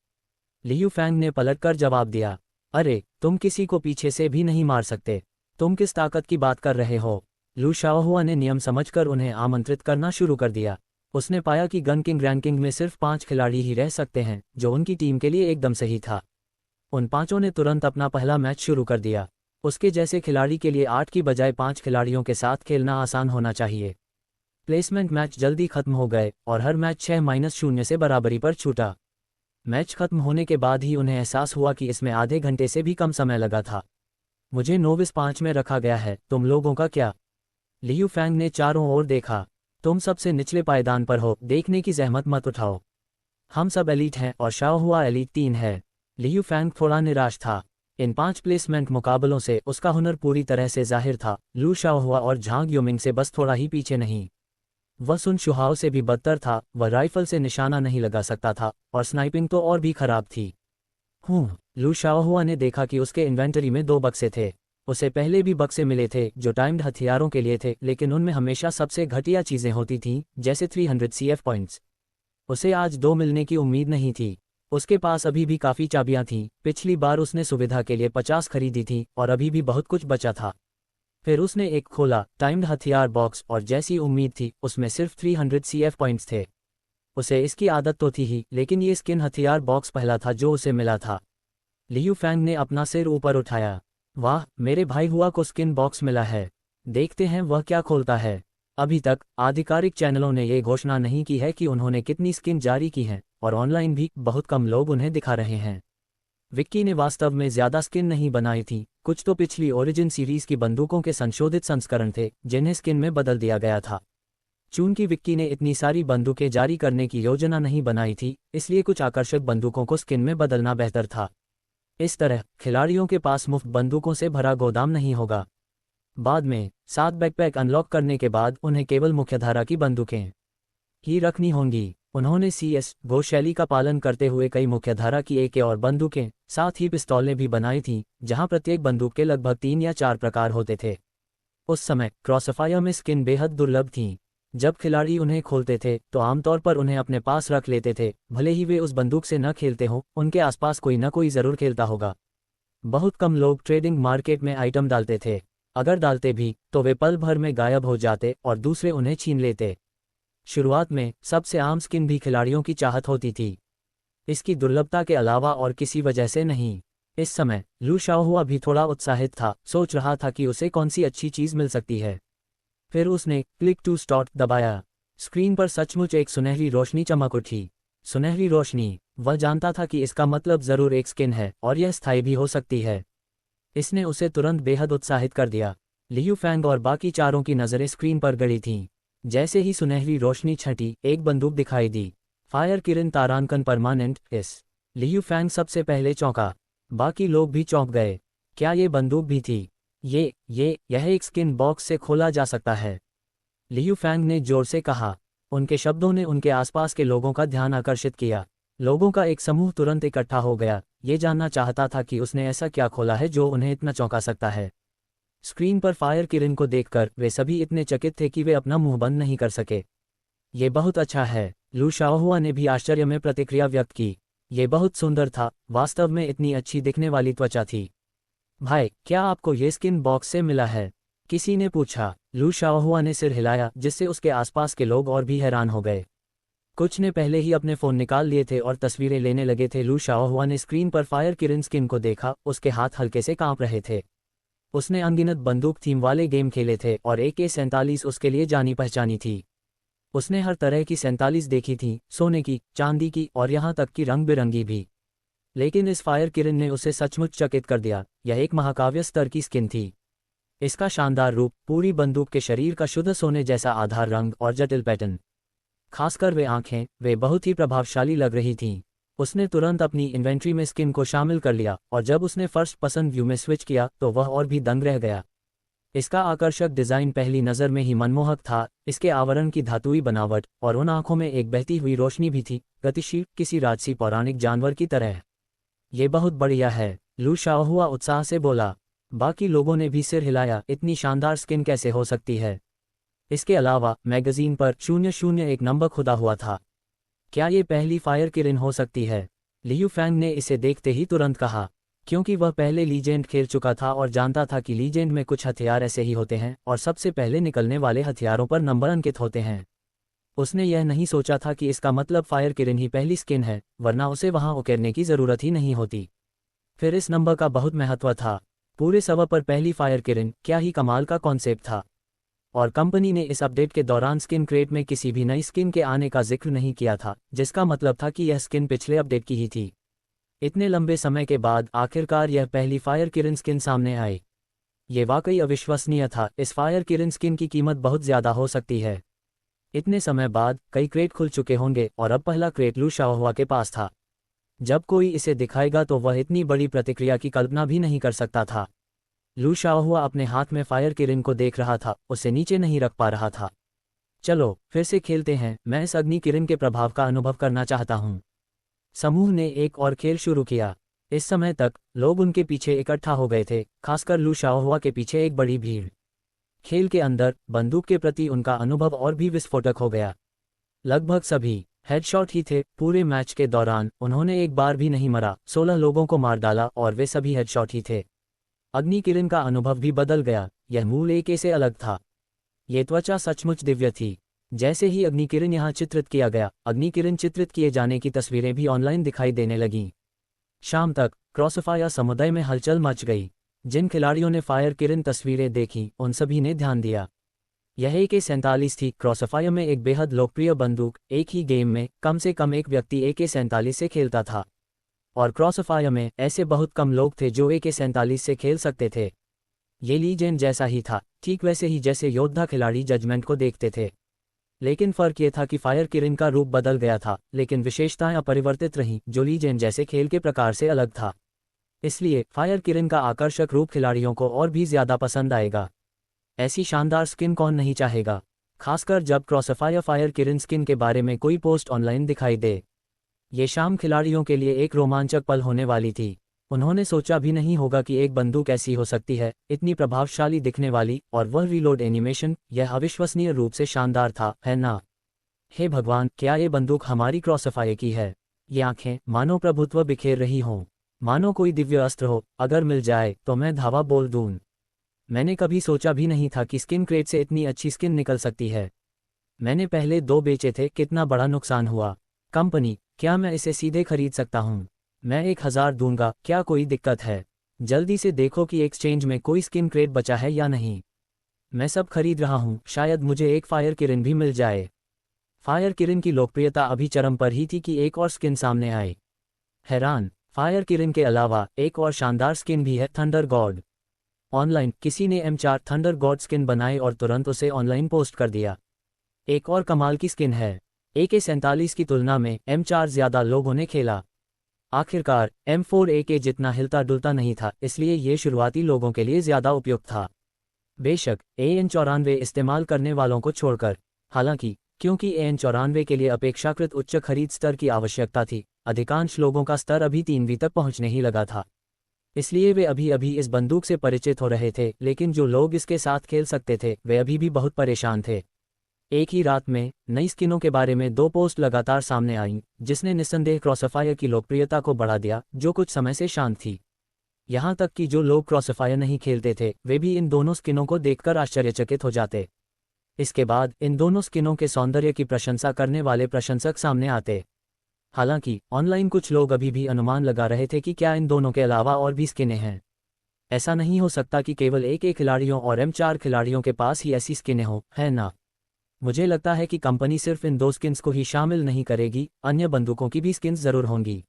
लियू फैंग ने पलटकर जवाब दिया। अरे, तुम किसी को पीछे से भी नहीं मार सकते। तुम किस ताकत की बात कर रहे हो? लू शाओहुआ ने नियम समझकर उन्हें आमंत्रित करना शुरू कर दिया। उसने पाया कि गन किंग रैंकिंग में सिर्फ 5 खिलाड़ी ही रह सकते हैं, जो उनकी टीम के लिए एकदम सही था। उन 5 ने तुरंत अपना पहला मैच शुरू कर दिया। उसके जैसे खिलाड़ी के लिए 8 की बजाय 5 खिलाड़ियों के साथ खेलना आसान होना चाहिए। प्लेसमेंट मैच जल्दी खत्म हो गए और हर मैच 6-0 से बराबरी पर छूटा। मैच खत्म होने के बाद ही उन्हें एहसास हुआ कि इसमें आधे घंटे से भी कम समय लगा था। मुझे नोविस 5 में रखा गया है, तुम लोगों का क्या? लियू फैंग ने चारों ओर देखा। तुम सबसे निचले पायदान पर हो, देखने की जहमत मत उठाओ। हम सब एलीट हैं और शाओहुआ एलीट 3 है। लियू फैंग थोड़ा निराश था। इन 5 प्लेसमेंट मुकाबलों से उसका हुनर पूरी तरह से जाहिर था। लू शाओहुआ और झांग युमिंग से बस थोड़ा ही पीछे नहीं। वह सुन शुहाओ से भी बदतर था। वह राइफल से निशाना नहीं लगा सकता था और स्नाइपिंग तो और भी खराब थी। लू शाओहुआ ने देखा कि उसके इन्वेंटरी में 2 बक्से थे। उसे पहले भी बक्से मिले थे जो टाइम्ड हथियारों के लिए थे, लेकिन उनमें हमेशा सबसे घटिया चीजें होती थीं, जैसे 300 CF पॉइंट्स। उसे आज 2 मिलने की उम्मीद नहीं थी। उसके पास अभी भी काफ़ी चाबियां थीं। पिछली बार उसने सुविधा के लिए 50 खरीदी थी और अभी भी बहुत कुछ बचा था। फिर उसने एक खोला टाइम्ड हथियार बॉक्स और जैसी उम्मीद थी उसमें सिर्फ 300 CF पॉइंट्स थे। उसे इसकी आदत तो थी ही, लेकिन ये स्किन हथियार बॉक्स पहला था जो उसे मिला था। लियू फैंग ने अपना सिर ऊपर उठाया। वाह, मेरे भाई हुआ को स्किन बॉक्स मिला है। देखते हैं वह क्या खोलता है। अभी तक आधिकारिक चैनलों ने ये घोषणा नहीं की है कि उन्होंने कितनी स्किन जारी की हैं, और ऑनलाइन भी बहुत कम लोग उन्हें दिखा रहे हैं। विक्की ने वास्तव में ज्यादा स्किन नहीं बनाई थी। कुछ तो पिछली ओरिजिन सीरीज की बंदूकों के संशोधित संस्करण थे जिन्हें स्किन में बदल दिया गया था। चूंकि विक्की ने इतनी सारी बंदूकें जारी करने की योजना नहीं बनाई थी, इसलिए कुछ आकर्षक बंदूकों को स्किन में बदलना बेहतर था। इस तरह खिलाड़ियों के पास मुफ्त बंदूकों से भरा गोदाम नहीं होगा। बाद में 7 बैकपैक अनलॉक करने के बाद उन्हें केवल मुख्यधारा की बंदूकें ही रखनी होंगी। उन्होंने CS गो शैली का पालन करते हुए कई मुख्यधारा की AK और बंदूकें, साथ ही पिस्तौलें भी बनाई थीं, जहां प्रत्येक बंदूक के लगभग 3 या 4 प्रकार होते थे। उस समय क्रॉसफायर में स्किन बेहद दुर्लभ थीं। जब खिलाड़ी उन्हें खोलते थे तो आमतौर पर उन्हें अपने पास रख लेते थे, भले ही वे उस बंदूक से न खेलते हों, उनके आसपास कोई न कोई जरूर खेलता होगा। बहुत कम लोग ट्रेडिंग मार्केट में आइटम डालते थे। अगर डालते भी तो वे पल भर में गायब हो जाते और दूसरे उन्हें छीन लेते। शुरुआत में सबसे आम स्किन भी खिलाड़ियों की चाहत होती थी, इसकी दुर्लभता के अलावा और किसी वजह से नहीं। इस समय लू शाओहुआ भी थोड़ा उत्साहित था, सोच रहा था कि उसे कौन सी अच्छी चीज मिल सकती है। फिर उसने क्लिक टू स्टार्ट दबाया। स्क्रीन पर सचमुच एक सुनहरी रोशनी चमक उठी। सुनहरी रोशनी, वह जानता था कि इसका मतलब जरूर एक स्किन है और यह स्थायी भी हो सकती है। इसने उसे तुरंत बेहद उत्साहित कर दिया। लियू फैंग और बाकी चारों की नजरें स्क्रीन पर गड़ी थीं। जैसे ही सुनहरी रोशनी छंटी, एक बंदूक दिखाई दी। फायर किरण तारांकन परमानेंट। लियू फैंग सबसे पहले चौंका। बाकी लोग भी चौंक गए। क्या ये बंदूक भी थी? यह एक स्किन बॉक्स से खोला जा सकता है, लियू फैंग ने जोर से कहा। उनके शब्दों ने उनके आसपास के लोगों का ध्यान आकर्षित किया। लोगों का एक समूह तुरंत इकट्ठा हो गया, ये जानना चाहता था कि उसने ऐसा क्या खोला है जो उन्हें इतना चौंका सकता है। स्क्रीन पर फायर किरण को देखकर वे सभी इतने चकित थे कि वे अपना मुंह बंद नहीं कर सके। ये बहुत अच्छा है, लू शाओहुआ ने भी आश्चर्य में प्रतिक्रिया व्यक्त की। ये बहुत सुंदर था, वास्तव में इतनी अच्छी दिखने वाली त्वचा थी। भाई, क्या आपको ये स्किन बॉक्स से मिला है? किसी ने पूछा। लू शाओहुआ ने सिर हिलाया, जिससे उसके आसपास के लोग और भी हैरान हो गए। कुछ ने पहले ही अपने फ़ोन निकाल लिए थे और तस्वीरें लेने लगे थे। लू शाओहुआ ने स्क्रीन पर फायर किरण स्किन को देखा, उसके हाथ हल्के से कांप रहे थे। उसने अनगिनत बंदूक थीम वाले गेम खेले थे और AK-47 उसके लिए जानी पहचानी थी। उसने हर तरह की 47 देखी थी, सोने की, चांदी की और यहाँ तक कि रंग बिरंगी भी। लेकिन इस फायर किरण ने उसे सचमुच चकित कर दिया। यह एक महाकाव्य स्तर की स्किन थी। इसका शानदार रूप, पूरी बंदूक के शरीर का शुद्ध सोने जैसा आधार रंग और जटिल पैटर्न, खासकर वे आंखें, वे बहुत ही प्रभावशाली लग रही थीं। उसने तुरंत अपनी इन्वेंट्री में स्किन को शामिल कर लिया और जब उसने फर्स्ट पसंद व्यू में स्विच किया तो वह और भी दंग रह गया। इसका आकर्षक डिज़ाइन पहली नज़र में ही मनमोहक था। इसके आवरण की धातुई बनावट और उन आंखों में एक बहती हुई रोशनी भी थी, गतिशील, किसी राजसी पौराणिक जानवर की तरह। ये बहुत बढ़िया है, लू शाओहुआ उत्साह से बोला। बाकी लोगों ने भी सिर हिलाया, इतनी शानदार स्किन कैसे हो सकती है? इसके अलावा मैगजीन पर 001 नंबर खुदा हुआ था। क्या ये पहली फायर किरण हो सकती है? लियू फैंग ने इसे देखते ही तुरंत कहा, क्योंकि वह पहले लीजेंड खेल चुका था और जानता था कि लीजेंड में कुछ हथियार ऐसे ही होते हैं और सबसे पहले निकलने वाले हथियारों पर नंबर अंकित होते हैं। उसने यह नहीं सोचा था कि इसका मतलब फायर किरण ही पहली स्किन है, वरना उसे वहां उकेरने की जरूरत ही नहीं होती। फिर इस नंबर का बहुत महत्व था। पूरे सर्वर पर पहली फायर किरण, क्या ही कमाल का कॉन्सेप्ट था। और कंपनी ने इस अपडेट के दौरान स्किन क्रेट में किसी भी नई स्किन के आने का जिक्र नहीं किया था, जिसका मतलब था कि यह स्किन पिछले अपडेट की ही थी। इतने लंबे समय के बाद आखिरकार यह पहली फायर किरण स्किन सामने आई। ये वाकई अविश्वसनीय था। इस फायर किरण स्किन की कीमत बहुत ज़्यादा हो सकती है। इतने समय बाद कई क्रेट खुल चुके होंगे और अब पहला क्रेट लू शाओहुआ के पास था। जब कोई इसे दिखाएगा तो वह इतनी बड़ी प्रतिक्रिया की कल्पना भी नहीं कर सकता था। लू शाओहुआ अपने हाथ में फायर किरण को देख रहा था, उसे नीचे नहीं रख पा रहा था। चलो फिर से खेलते हैं, मैं इस अग्नि किरण के प्रभाव का अनुभव करना चाहता हूँ। समूह ने एक और खेल शुरू किया। इस समय तक लोग उनके पीछे इकट्ठा हो गए थे, खासकर लू शाओहुआ के पीछे एक बड़ी भीड़। खेल के अंदर बंदूक के प्रति उनका अनुभव और भी विस्फोटक हो गया। लगभग सभी हेडशॉट ही थे। पूरे मैच के दौरान उन्होंने एक बार भी नहीं मरा, 16 लोगों को मार डाला और वे सभी हेडशॉट ही थे। अग्नि किरण का अनुभव भी बदल गया। यह मूल AK से अलग था। ये त्वचा सचमुच दिव्य थी। जैसे ही अग्नि किरण यहाँ चित्रित किया गया, अग्नि किरण चित्रित किए जाने की तस्वीरें भी ऑनलाइन दिखाई देने लगीं। शाम तक क्रॉसफायर समुदाय में हलचल मच गई। जिन खिलाड़ियों ने फायर किरण तस्वीरें देखीं, उन सभी ने ध्यान दिया। यह AK-47 थी। क्रॉसफायर में एक बेहद लोकप्रिय बंदूक। एक ही गेम में कम से कम एक व्यक्ति AK-47 से खेलता था, और क्रॉसफायर में ऐसे बहुत कम लोग थे जो AK-47 से खेल सकते थे। ये लीजेंड जैसा ही था, ठीक वैसे ही जैसे योद्धा खिलाड़ी जजमेंट को देखते थे। लेकिन फ़र्क ये था कि फायर किरण का रूप बदल गया था, लेकिन विशेषताएं अपरिवर्तित रहीं, जो लीजेंड जैसे खेल के प्रकार से अलग था। इसलिए फायर किरण का आकर्षक रूप खिलाड़ियों को और भी ज़्यादा पसंद आएगा। ऐसी शानदार स्किन कौन नहीं चाहेगा, खासकर जब क्रॉसफायर फायर किरण स्किन के बारे में कोई पोस्ट ऑनलाइन दिखाई दे। ये शाम खिलाड़ियों के लिए एक रोमांचक पल होने वाली थी। उन्होंने सोचा भी नहीं होगा कि एक बंदूक ऐसी हो सकती है, इतनी प्रभावशाली दिखने वाली, और वह रीलोड एनिमेशन, यह अविश्वसनीय रूप से शानदार था, है ना? हे भगवान, क्या ये बंदूक हमारी क्रॉसफायर की है? ये आंखें मानो प्रभुत्व बिखेर रही हों, मानो कोई दिव्य अस्त्र हो। अगर मिल जाए तो मैं धावा बोल दूं। मैंने कभी सोचा भी नहीं था कि स्किन क्रेट से इतनी अच्छी स्किन निकल सकती है। मैंने पहले 2 बेचे थे, कितना बड़ा नुकसान हुआ। कंपनी, क्या मैं इसे सीधे खरीद सकता हूँ? मैं 1000 दूंगा, क्या कोई दिक्कत है? जल्दी से देखो कि एक्सचेंज में कोई स्किन क्रेट बचा है या नहीं। मैं सब खरीद रहा हूँ, शायद मुझे एक फायर किरण भी मिल जाए। फायर किरण की लोकप्रियता अभी चरम पर ही थी कि एक और स्किन सामने आई। हैरान, फायर किरण के अलावा एक और शानदार स्किन भी है, थंडर गॉड। ऑनलाइन किसी ने M4 थंडर गॉड स्किन बनाई और तुरंत उसे ऑनलाइन पोस्ट कर दिया। एक और कमाल की स्किन है। AK-47 की तुलना में M4 ज़्यादा लोगों ने खेला। आखिरकार M4A जितना हिलता डुलता नहीं था, इसलिए ये शुरुआती लोगों के लिए ज़्यादा उपयुक्त था। बेशक AN94 इस्तेमाल करने वालों को छोड़कर। हालांकि क्योंकि AN94 के लिए अपेक्षाकृत उच्च खरीद स्तर की आवश्यकता थी, अधिकांश लोगों का स्तर अभी 3V तक पहुंचने ही लगा था। इसलिए वे अभी अभी इस बंदूक से परिचित हो रहे थे, लेकिन जो लोग इसके साथ खेल सकते थे वे अभी भी बहुत परेशान थे। एक ही रात में नई स्किनों के बारे में 2 पोस्ट लगातार सामने आईं, जिसने निस्संदेह क्रॉसफायर की लोकप्रियता को बढ़ा दिया, जो कुछ समय से शांत थी। यहाँ तक कि जो लोग क्रॉसफायर नहीं खेलते थे वे भी इन दोनों स्किनों को देखकर आश्चर्यचकित हो जाते। इसके बाद इन दोनों स्किनों के सौंदर्य की प्रशंसा करने वाले प्रशंसक सामने आते। हालांकि ऑनलाइन कुछ लोग अभी भी अनुमान लगा रहे थे कि क्या इन दोनों के अलावा और भी स्किनें हैं। ऐसा नहीं हो सकता कि केवल एक खिलाड़ियों और M4 खिलाड़ियों के पास ही ऐसी स्किनें हों, है ना? मुझे लगता है कि कंपनी सिर्फ इन 2 स्किन्स को ही शामिल नहीं करेगी, अन्य बंदूकों की भी स्किन्स जरूर होंगी।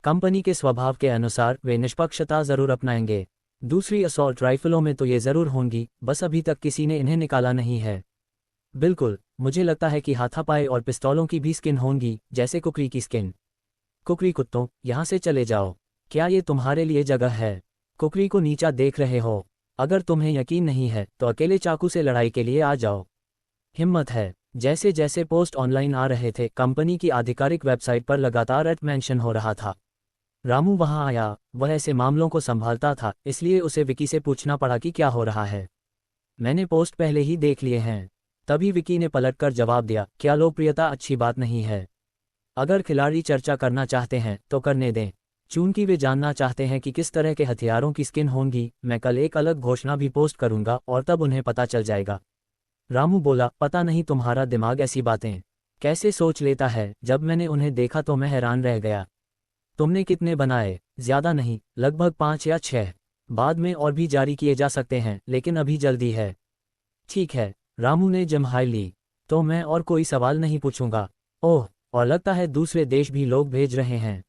कंपनी के स्वभाव के अनुसार वे निष्पक्षता जरूर अपनाएंगे। दूसरी असॉल्ट राइफलों में तो ये जरूर होंगी, बस अभी तक किसी ने इन्हें निकाला नहीं है। बिल्कुल, मुझे लगता है कि हाथापाई और पिस्तौलों की भी स्किन होंगी, जैसे कुकरी की स्किन। कुकरी कुत्तों, यहाँ से चले जाओ। क्या ये तुम्हारे लिए जगह है? कुकरी को नीचा देख रहे हो? अगर तुम्हें यकीन नहीं है तो अकेले चाकू से लड़ाई के लिए आ जाओ। हिम्मत है। जैसे जैसे पोस्ट ऑनलाइन आ रहे थे, कंपनी की आधिकारिक वेबसाइट पर लगातार एट मेंशन हो रहा था। रामू वहां आया, वह ऐसे मामलों को संभालता था, इसलिए उसे विकी से पूछना पड़ा कि क्या हो रहा है। मैंने पोस्ट पहले ही देख लिए हैं। तभी विकी ने पलटकर जवाब दिया, क्या लोकप्रियता अच्छी बात नहीं है? अगर खिलाड़ी चर्चा करना चाहते हैं तो करने दें। चूंकि वे जानना चाहते हैं कि किस तरह के हथियारों की स्किन होंगी, मैं कल एक अलग घोषणा भी पोस्ट करूंगा और तब उन्हें पता चल जाएगा। रामू बोला, पता नहीं तुम्हारा दिमाग ऐसी बातें कैसे सोच लेता है। जब मैंने उन्हें देखा तो मैं हैरान रह गया। तुमने कितने बनाए? ज्यादा नहीं, लगभग 5 या 6। बाद में और भी जारी किए जा सकते हैं, लेकिन अभी जल्दी है। ठीक है, रामू ने जम्हाई ली। तो मैं और कोई सवाल नहीं पूछूंगा। ओह, और लगता है दूसरे देश भी लोग भेज रहे हैं।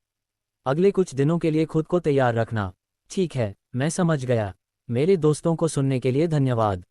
अगले कुछ दिनों के लिए खुद को तैयार रखना। ठीक है, मैं समझ गया। मेरे दोस्तों को सुनने के लिए धन्यवाद।